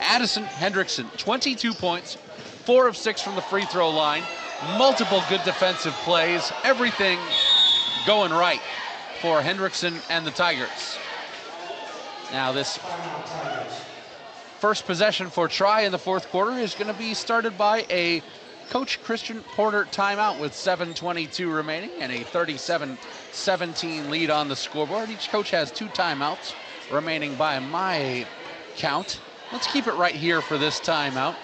Addison Hendrickson, 22 points, 4 of 6 from the free throw line, multiple good defensive plays, everything going right for Hendrickson and the Tigers. Now this first possession for Tri in the 4th quarter is going to be started by a Coach Christian Porter timeout with 7:22 remaining and a 37-17 lead on the scoreboard. Each coach has 2 timeouts remaining by my count. Let's keep it right here for this timeout.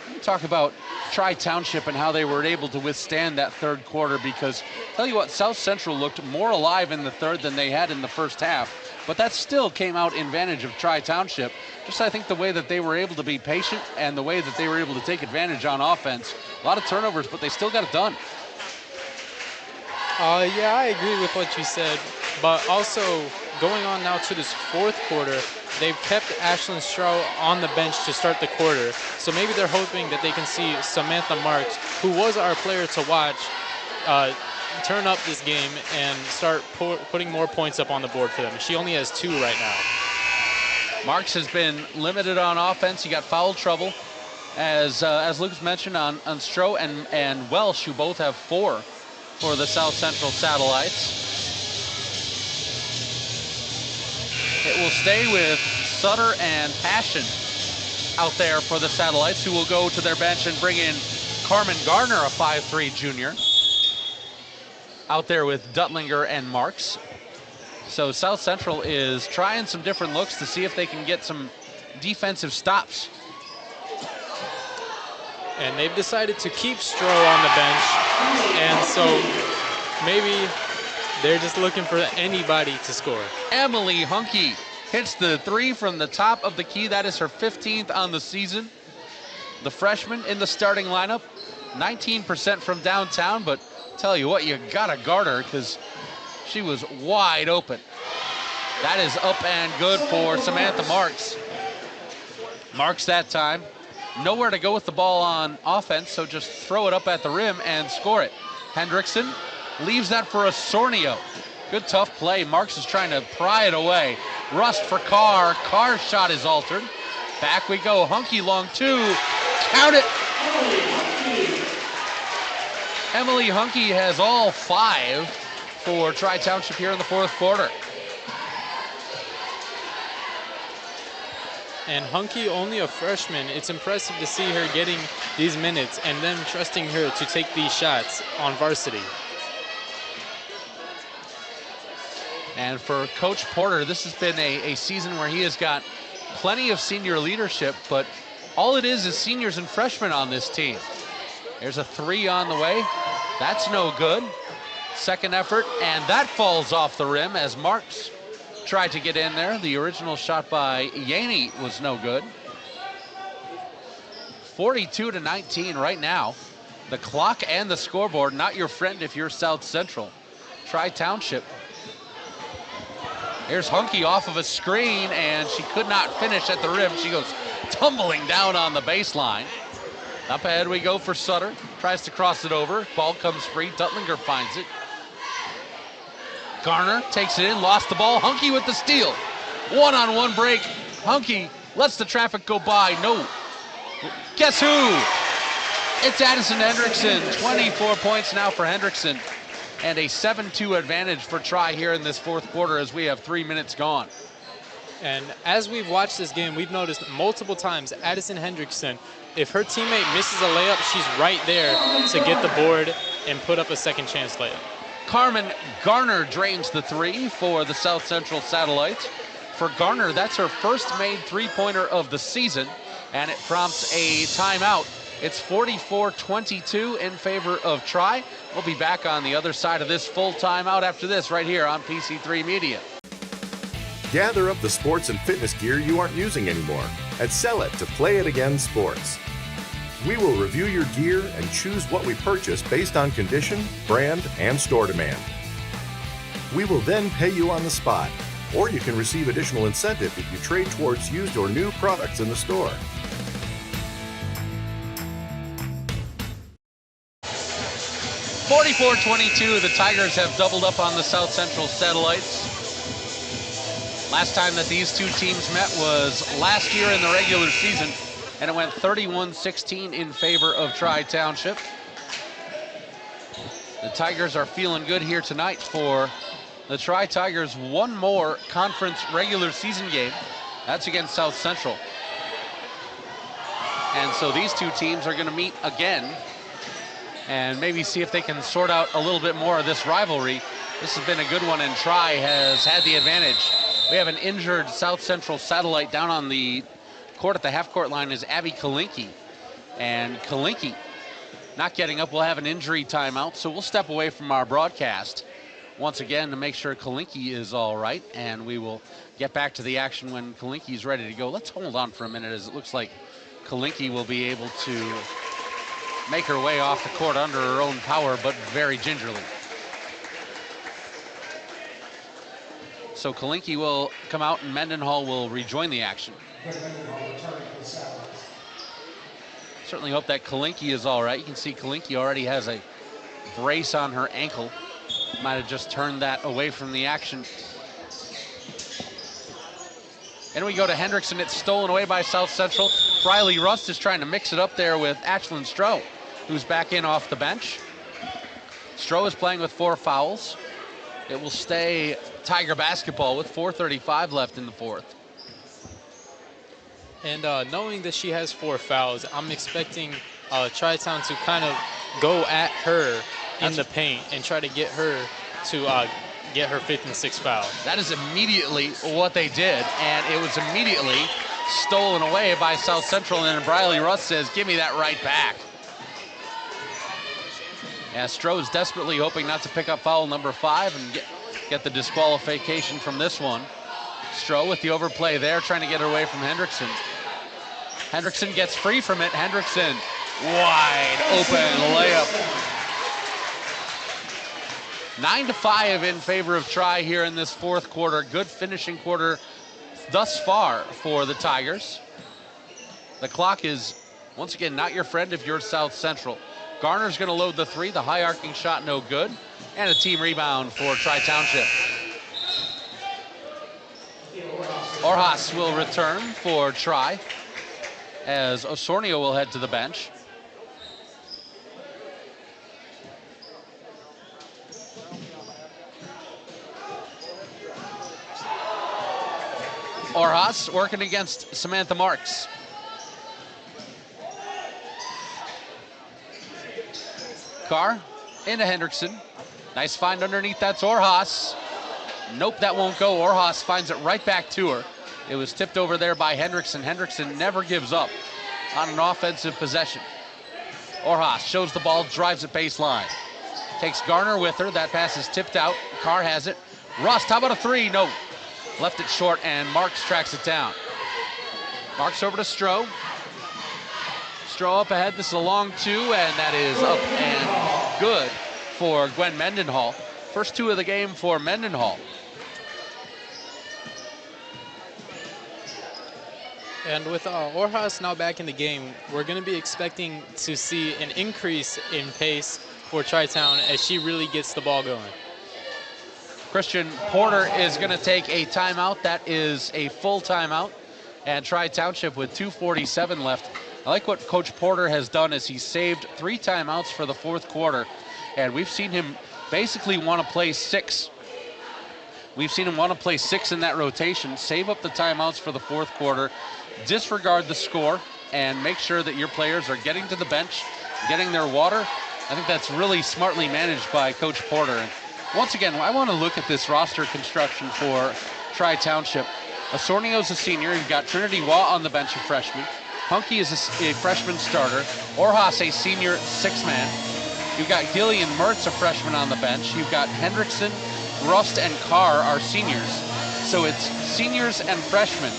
We'll talk about Tri Township and how they were able to withstand that 3rd quarter, because tell you what, South Central looked more alive in the 3rd than they had in the first half. But that still came out in advantage of Tri Township. Just, I think, the way that they were able to be patient and the way that they were able to take advantage on offense. A lot of turnovers, but they still got it done. Yeah, I agree with what you said. But also, going on now to this 4th quarter, they've kept Ashlyn Stroh on the bench to start the quarter. So maybe they're hoping that they can see Samantha Marks, who was our player to watch, turn up this game and start putting more points up on the board for them. She only has 2 right now. Marks has been limited on offense. He got foul trouble, as Lucas mentioned, on Stroh and Welsh, who both have 4 for the South Central Satellites. It will stay with Sutter and Passion out there for the Satellites, who will go to their bench and bring in Carmen Garner, a 5'3" junior, out there with Duttlinger and Marks. So South Central is trying some different looks to see if they can get some defensive stops. And they've decided to keep Stroh on the bench, and so maybe they're just looking for anybody to score. Emily Hunke hits the 3 from the top of the key. That is her 15th on the season. The freshman in the starting lineup, 19% from downtown, but tell you what, you gotta guard her because she was wide open. That is up and good for Samantha Marks. Marks that time. Nowhere to go with the ball on offense, so just throw it up at the rim and score it. Hendrickson leaves that for Osornio. Good tough play. Marks is trying to pry it away. Rust for Carr. Carr's shot is altered. Back we go. Hunke long 2. Count it. Emily Hunke has all 5 for Tri Township here in the fourth quarter. And Hunke, only a freshman, it's impressive to see her getting these minutes and then trusting her to take these shots on varsity. And for Coach Porter, this has been a season where he has got plenty of senior leadership, but all it is seniors and freshmen on this team. There's a 3 on the way. That's no good. Second effort, and that falls off the rim as Marks tried to get in there. The original shot by Yaney was no good. 42-19 right now. The clock and the scoreboard, not your friend if you're South Central. Tri Township. Here's Hunke off of a screen, and she could not finish at the rim. She goes tumbling down on the baseline. Up ahead we go for Sutter. Tries to cross it over. Ball comes free. Duttlinger finds it. Garner takes it in, lost the ball. Hunke with the steal. One-on-one break. Hunke lets the traffic go by. No. Guess who? It's Addison Hendrickson. 24 points now for Hendrickson. And a 7-2 advantage for Tri here in this fourth quarter as we have 3 minutes gone. And as we've watched this game, we've noticed multiple times Addison Hendrickson, if her teammate misses a layup, she's right there to get the board and put up a second chance layup. Carmen Garner drains the 3 for the South Central Satellites. For Garner, that's her first made 3-pointer of the season, and it prompts a timeout. It's 44-22 in favor of Tri. We'll be back on the other side of this full timeout after this right here on PC3 Media. Gather up the sports and fitness gear you aren't using anymore and sell it to Play It Again Sports. We will review your gear and choose what we purchase based on condition, brand, and store demand. We will then pay you on the spot, or you can receive additional incentive if you trade towards used or new products in the store. (44-22), the Tigers have doubled up on the South Central Satellites. Last time that these two teams met was last year in the regular season, and it went 31-16 in favor of Tri Township. The Tigers are feeling good here tonight for the Tri Tigers. One more conference regular season game. That's against South Central. And so these two teams are going to meet again and maybe see if they can sort out a little bit more of this rivalry. This has been a good one, and Tri has had the advantage. We have an injured South Central Satellite down on the court at the half-court line is Abby Kalinke. And Kalinke not getting up. We'll have an injury timeout, so we'll step away from our broadcast once again to make sure Kalinke is all right, and we will get back to the action when Kalinke is ready to go. Let's hold on for a minute, as it looks like Kalinke will be able to make her way off the court under her own power, but very gingerly. So Kalinke will come out and Mendenhall will rejoin the action. Certainly hope that Kalinke is all right. You can see Kalinke already has a brace on her ankle. Might have just turned that away from the action. And we go to Hendrickson. It's stolen away by South Central. Briley Rust is trying to mix it up there with Ashlyn Stroh, who's back in off the bench. Stroh is playing with 4 fouls. It will stay Tiger basketball with 4:35 left in the fourth. And knowing that she has 4 fouls, I'm expecting Tri Town to kind of go at her in the paint and try to get her to get her 5th and 6th foul. That is immediately what they did, and it was immediately stolen away by South Central, and Briley Russ says, give me that right back. Yeah, Stroh is desperately hoping not to pick up foul number 5 and get the disqualification from this one. Stroh with the overplay there, trying to get it away from Hendrickson. Hendrickson gets free from it. Hendrickson, wide open layup. 9-5 in favor of Tri here in this fourth quarter. Good finishing quarter thus far for the Tigers. The clock is, once again, not your friend if you're South Central. Garner's going to load the 3. The high arcing shot no good. And a team rebound for Tri Township. Orjas will return for Tri as Osornio will head to the bench. Orjas working against Samantha Marks. Carr into Hendrickson. Nice find underneath, that's Orjas. Nope, that won't go. Orjas finds it right back to her. It was tipped over there by Hendrickson. Hendrickson never gives up on an offensive possession. Orjas shows the ball, drives it baseline. Takes Garner with her. That pass is tipped out. Carr has it. Rust, how about a 3? No. Left it short, and Marks tracks it down. Marks over to Stroh. Stroh up ahead. This is a long 2, and that is up and good for Gwen Mendenhall. First 2 of the game for Mendenhall. And with Orjas now back in the game, we're going to be expecting to see an increase in pace for Tri-Town as she really gets the ball going. Christian Porter is going to take a timeout. That is a full timeout. And Tri Township with 2:47 left. I like what Coach Porter has done is he's saved 3 timeouts for the fourth quarter. And we've seen him basically want to play 6. We've seen him want to play 6 in that rotation. Save up the timeouts for the fourth quarter. Disregard the score and make sure that your players are getting to the bench, getting their water. I think that's really smartly managed by Coach Porter. And once again, I want to look at this roster construction for Tri Township. Osornio's a senior. You've got Trinity Waugh on the bench, a freshman. Hunky is a freshman starter. Orjas, a senior 6-man. You've got Gillian Mertz, a freshman on the bench. You've got Hendrickson, Rust, and Carr are seniors. So it's seniors and freshmen.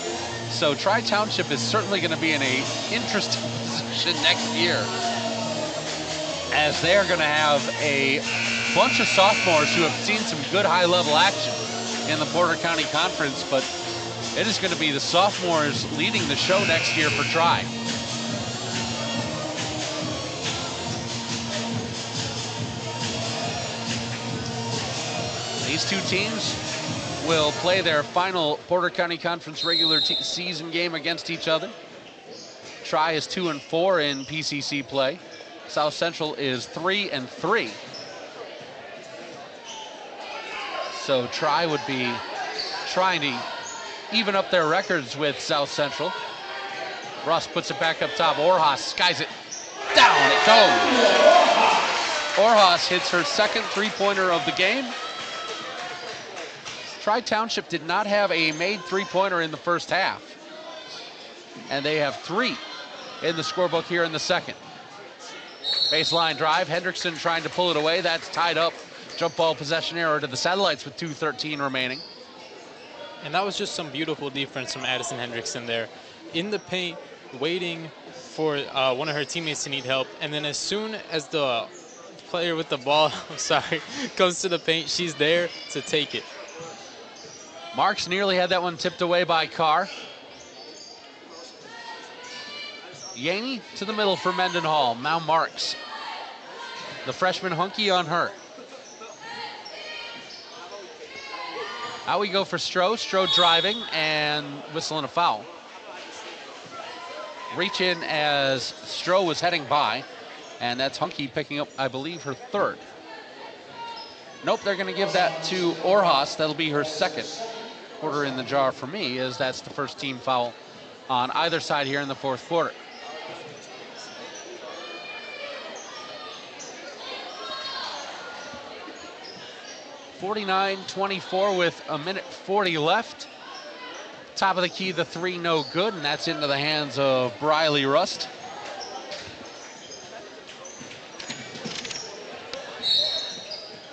So Tri Township is certainly going to be in an interesting position next year, as they are going to have a bunch of sophomores who have seen some good high-level action in the Porter County Conference, but it is going to be the sophomores leading the show next year for Tri. These 2 teams will play their final Porter County Conference regular season game against each other. Tri is 2-4 in PCC play. South Central is 3-3. So Tri would be trying to even up their records with South Central. Russ puts it back up top. Orjas skies it. Down it goes. Orjas hits her second 3-pointer of the game. Tri Township did not have a made 3-pointer in the first half. And they have 3 in the scorebook here in the second. Baseline drive. Hendrickson trying to pull it away. That's tied up. Jump ball possession error to the Satellites with 2:13 remaining. And that was just some beautiful defense from Addison Hendrickson there. In the paint, waiting for one of her teammates to need help. And then as soon as the player with the ball, comes to the paint, she's there to take it. Marks nearly had that one tipped away by Carr. Yaney to the middle for Mendenhall. Now Marks. The freshman Hunky on her. Out we go for Stroh. Stroh driving and whistling a foul. Reach in as Stroh was heading by, and that's Hunky picking up, I believe, her 3rd. Nope, they're going to give that to Orhas. That'll be her second quarter in the jar for me, as that's the first team foul on either side here in the fourth quarter. (49-24) with a minute 40 left. Top of the key, the three no good, and that's into the hands of Briley Rust.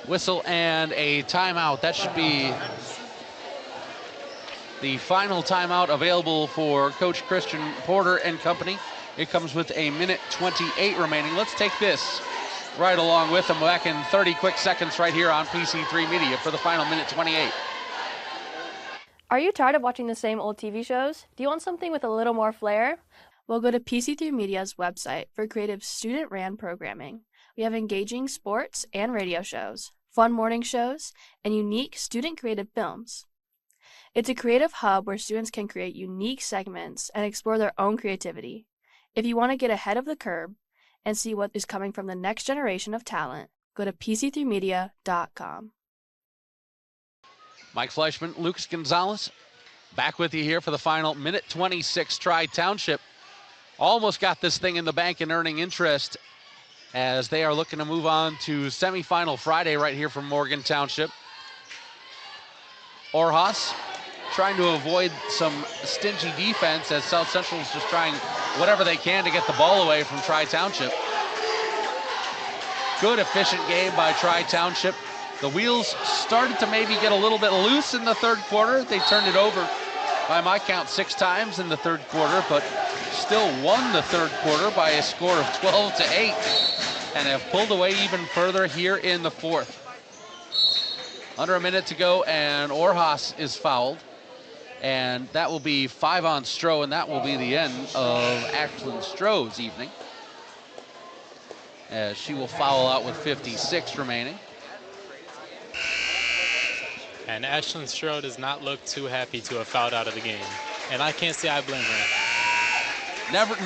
Whistle and a timeout. That should be the final timeout available for Coach Christian Porter and company. It comes with a minute 28 remaining. Let's take this right along with them back in 30 quick seconds right here on PC3 Media for the final minute 28. Are you tired of watching the same old TV shows? Do you want something with a little more flair? Well, go to PC3 Media's website for creative student-ran programming. We have engaging sports and radio shows, fun morning shows, and unique student-created films. It's a creative hub where students can create unique segments and explore their own creativity. If you want to get ahead of the curve and see what is coming from the next generation of talent, go to pc3media.com. Mike Fleischman, Lucas Gonzalez, back with you here for the final minute 26. Tri Township almost got this thing in the bank and earning interest as they are looking to move on to semifinal Friday right here from Morgan Township. Orhas trying to avoid some stingy defense as South Central is just trying whatever they can to get the ball away from Tri Township. Good, efficient game by Tri Township. The wheels started to maybe get a little bit loose in the third quarter. They turned it over, by my count, 6 times in the third quarter, but still won the third quarter by a score of 12-8 and have pulled away even further here in the fourth. Under a minute to go, and Orhas is fouled. And that will be 5 on Stroh, and that will be the end of Ashlyn Stroh's evening, as she will foul out with 56 remaining. And Ashlyn Stroh does not look too happy to have fouled out of the game. And I can't say I blame her.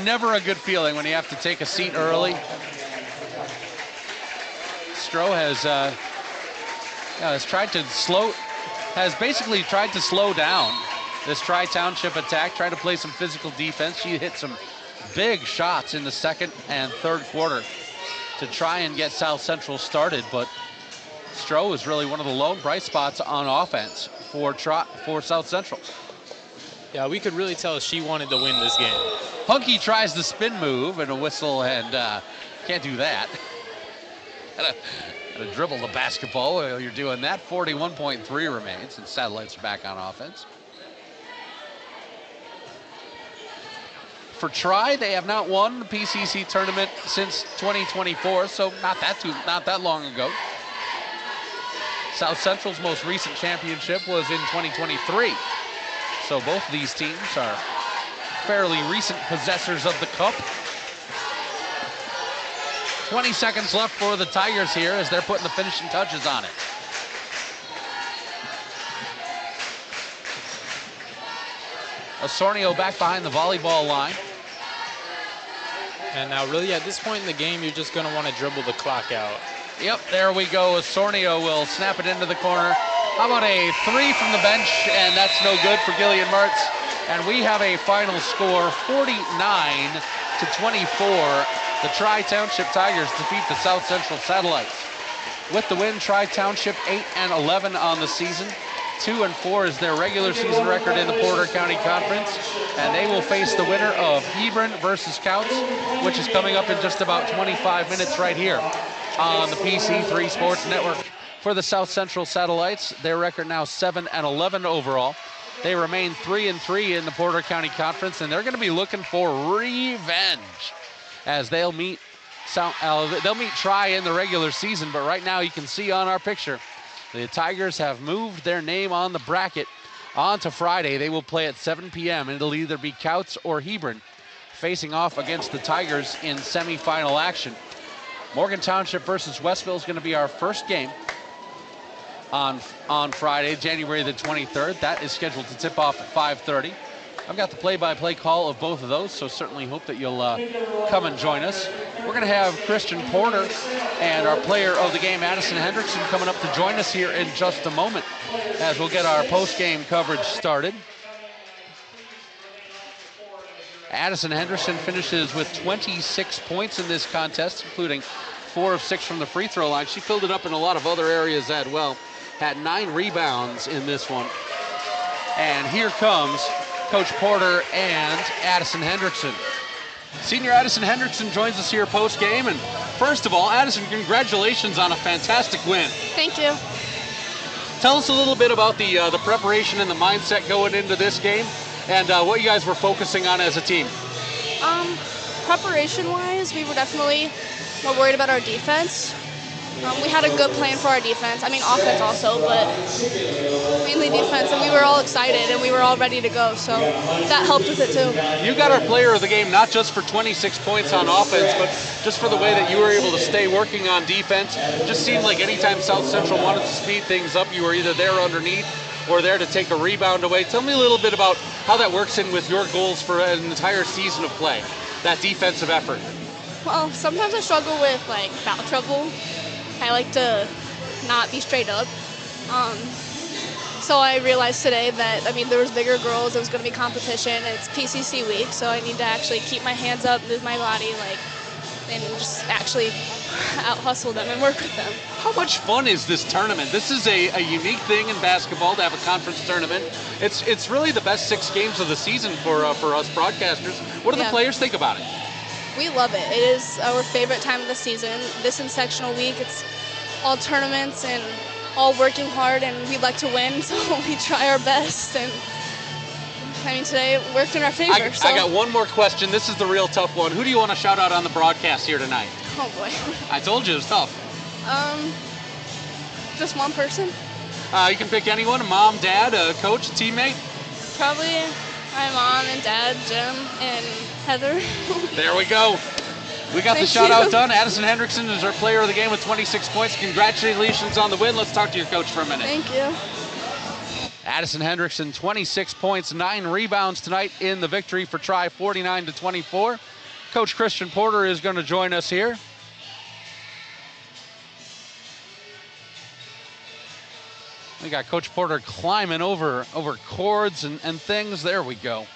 Never a good feeling when you have to take a seat early. Stroh has basically tried to slow down this Tri Township attack, try to play some physical defense. She hit some big shots in the second and third quarter to try and get South Central started, but Stroh is really one of the lone bright spots on offense for South Central. Yeah, we could really tell she wanted to win this game. Hunky tries the spin move and a whistle, and can't do that. Gotta dribble the basketball while you're doing that. 41.3 remains, and Satellites are back on offense. For Tri, they have not won the PCC tournament since 2024, so not that long ago. South Central's most recent championship was in 2023. So both of these teams are fairly recent possessors of the cup. 20 seconds left for the Tigers here as they're putting the finishing touches on it. Osornio back behind the volleyball line. And now really at this point in the game, you're just gonna wanna dribble the clock out. Yep, there we go. Osornio will snap it into the corner. How about a 3 from the bench? And that's no good for Gillian Mertz. And we have a final score, 49-24. The Tri Township Tigers defeat the South Central Satellites. With the win, Tri Township 8-11 on the season. 2-4 is their regular season record in the Porter County Conference. And they will face the winner of Hebron versus Couts, which is coming up in just about 25 minutes right here on the PC3 Sports Network. For the South Central Satellites, their record now 7-11 overall. They remain 3-3 in the Porter County Conference, and they're going to be looking for revenge as they'll meet Tri in the regular season. But right now you can see on our picture, the Tigers have moved their name on the bracket onto Friday. They will play at 7 p.m. and it'll either be Couts or Hebron facing off against the Tigers in semifinal action. Morgan Township versus Westville is going to be our first game on Friday, January the 23rd. That is scheduled to tip off at 5:30. I've got the play-by-play call of both of those, so certainly hope that you'll come and join us. We're going to have Christian Porter and our player of the game, Addison Hendrickson, coming up to join us here in just a moment as we'll get our post-game coverage started. Addison Henderson finishes with 26 points in this contest, including 4 of 6 from the free throw line. She filled it up in a lot of other areas as well. Had 9 rebounds in this one. And here comes Coach Porter and Addison Hendrickson. Senior Addison Hendrickson joins us here post-game. And first of all, Addison, congratulations on a fantastic win. Thank you. Tell us a little bit about the preparation and the mindset going into this game and what you guys were focusing on as a team. Preparation-wise, we were definitely more worried about our defense. We had a good plan for our defense. I mean, offense also, but mainly defense. And we were all excited and we were all ready to go. So that helped with it too. You got our player of the game not just for 26 points on offense, but just for the way that you were able to stay working on defense. It just seemed like anytime South Central wanted to speed things up, you were either there underneath or there to take a rebound away. Tell me a little bit about how that works in with your goals for an entire season of play, that defensive effort. Well, sometimes I struggle with like foul trouble. I like to not be straight up. So I realized today that, I mean, there was bigger girls, there was going to be competition, it's PCC week, so I need to actually keep my hands up, move my body, and just actually out-hustle them and work with them. How much fun is this tournament? This is a unique thing in basketball to have a conference tournament. It's really the best 6 games of the season for us broadcasters. What do the players think about it? We love it. It is our favorite time of the season. This in sectional week, it's all tournaments and all working hard, and we'd like to win, so we try our best. And I mean, today it worked in our favor. I got one more question. This is the real tough one. Who do you want to shout out on the broadcast here tonight? Oh boy. I told you it was tough. Just one person. You can pick anyone: a mom, dad, a coach, a teammate. Probably my mom and dad, Jim and Heather. There we go. We got the shout out done. Addison Hendrickson is our player of the game with 26 points. Congratulations on the win. Let's talk to your coach for a minute. Thank you. Addison Hendrickson, 26 points, 9 rebounds tonight in the victory for Tri, 49-24. Coach Christian Porter is going to join us here. We got Coach Porter climbing over cords and things. There we go.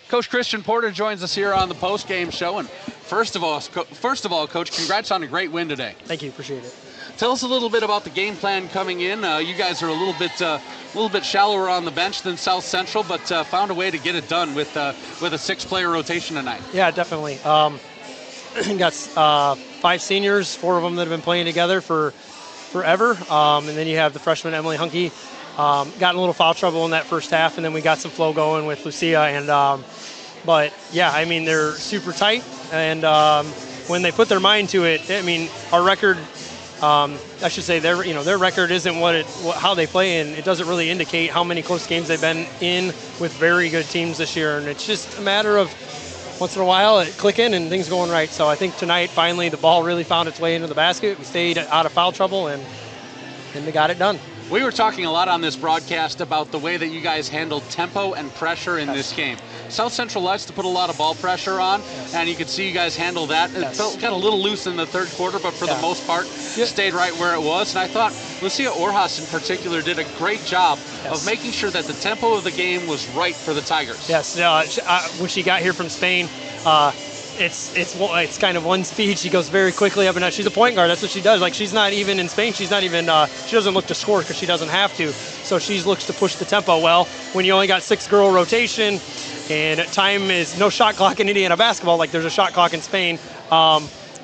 Coach Christian Porter joins us here on the post-game show. And first of all, Coach, congrats on a great win today. Thank you, appreciate it. Tell us a little bit about the game plan coming in. You guys are a little bit shallower on the bench than South Central, but found a way to get it done with a 6-player rotation tonight. Yeah, definitely. Got 5 seniors, 4 of them that have been playing together for forever, and then you have the freshman Emily Hunke. Got in a little foul trouble in that first half, and then we got some flow going with Lucia. And but yeah, I mean, they're super tight, and when they put their mind to it, I mean, our record, I should say, their record isn't how they play, and it doesn't really indicate how many close games they've been in with very good teams this year. And it's just a matter of once in a while it clicking and things going right. So I think tonight, finally, the ball really found its way into the basket. We stayed out of foul trouble, and they got it done. We were talking a lot on this broadcast about the way that you guys handled tempo and pressure in this game. South Central likes to put a lot of ball pressure on, and you could see you guys handle that. It felt kind of a little loose in the third quarter, but for the most part, stayed right where it was. And I thought Lucia Orjas in particular did a great job of making sure that the tempo of the game was right for the Tigers. Yes, when she got here from Spain, it's kind of one speed. She goes very quickly up and down. She's a point guard. That's what she does. Like, she's not even in Spain. She's not even. She doesn't look to score because she doesn't have to. So she looks to push the tempo. Well, when you only got 6-girl rotation, and time is no shot clock in Indiana basketball, like there's a shot clock in Spain.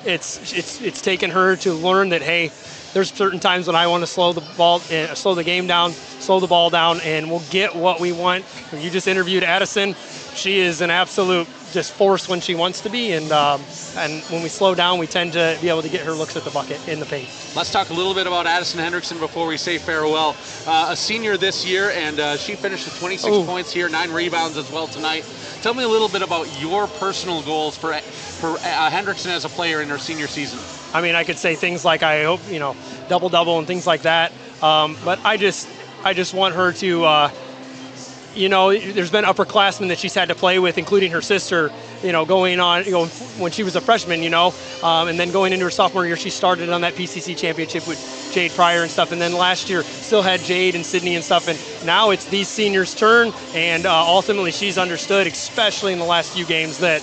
It's taken her to learn that, hey, there's certain times when I want to slow the game down, slow the ball down, and we'll get what we want. You just interviewed Addison. She is an absolute just force when she wants to be, and when we slow down, we tend to be able to get her looks at the bucket in the paint. Let's talk a little bit about Addison Hendrickson before we say farewell. A senior this year, and she finished with 26 points here, 9 rebounds as well tonight. Tell me a little bit about your personal goals for Hendrickson as a player in her senior season. I mean, I could say things like, I hope, double-double and things like that, but I just want her to there's been upperclassmen that she's had to play with, including her sister, going when she was a freshman, and then going into her sophomore year, she started on that PCC championship with Jade Pryor and stuff. And then last year still had Jade and Sydney and stuff. And now it's these seniors' turn. And ultimately she's understood, especially in the last few games, that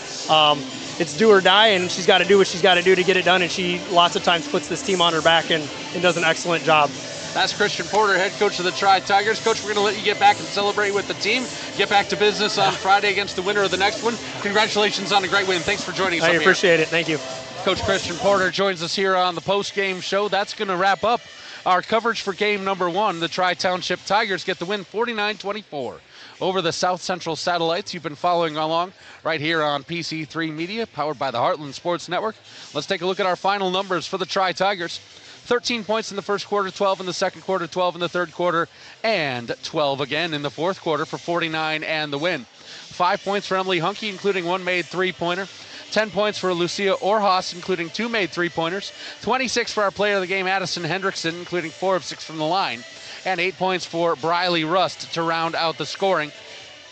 it's do or die, and she's got to do what she's got to do to get it done. And she lots of times puts this team on her back and does an excellent job. That's Christian Porter, head coach of the Tri Tigers. Coach, we're going to let you get back and celebrate with the team. Get back to business on Friday against the winner of the next one. Congratulations on a great win. Thanks for joining us. I appreciate it. Thank you. Coach Christian Porter joins us here on the post-game show. That's going to wrap up our coverage for game number 1. The Tri Township Tigers get the win 49-24 over the South Central Satellites. You've been following along right here on PC3 Media, powered by the Heartland Sports Network. Let's take a look at our final numbers for the Tri Tigers. 13 points in the first quarter, 12 in the second quarter, 12 in the third quarter, and 12 again in the fourth quarter for 49 and the win. 5 points for Emily Hunke, including 1 made three-pointer. 10 points for Lucia Orhas, including 2 made three-pointers. 26 for our player of the game, Addison Hendrickson, including 4 of 6 from the line. And 8 points for Briley Rust to round out the scoring.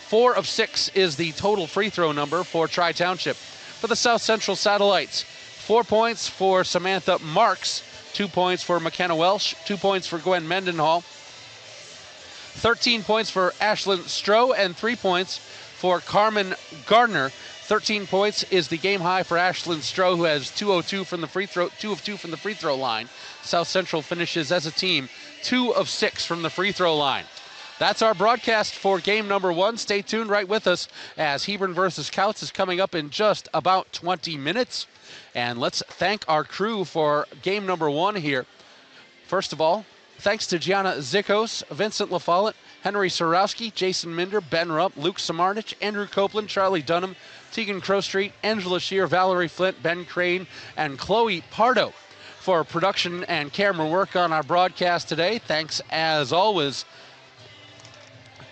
4 of 6 is the total free throw number for Tri Township. For the South Central Satellites, 4 points for Samantha Marks, 2 points for McKenna Welsh, 2 points for Gwen Mendenhall, 13 points for Ashlyn Stroh, and 3 points for Carmen Gardner. 13 points is the game high for Ashlyn Stroh, who has 2 of 2 from the free throw line. South Central finishes as a team 2 of 6 from the free throw line. That's our broadcast for game number 1. Stay tuned right with us as Hebron versus Couts is coming up in just about 20 minutes. And let's thank our crew for game number 1 here. First of all, thanks to Gianna Zikos, Vincent LaFollette, Henry Sorowski, Jason Minder, Ben Rupp, Luke Samarnich, Andrew Copeland, Charlie Dunham, Tegan Crowstreet, Angela Shear, Valerie Flint, Ben Crane, and Chloe Pardo for production and camera work on our broadcast today. Thanks, as always,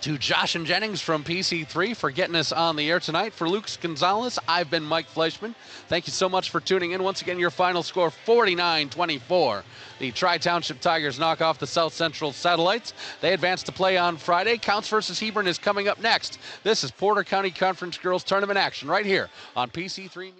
to Josh and Jennings from PC3 for getting us on the air tonight. For Luke Gonzalez, I've been Mike Fleischman. Thank you so much for tuning in. Once again, your final score, 49-24. The Tri Township Tigers knock off the South Central Satellites. They advance to play on Friday. Counts versus Hebron is coming up next. This is Porter County Conference Girls Tournament action right here on PC3.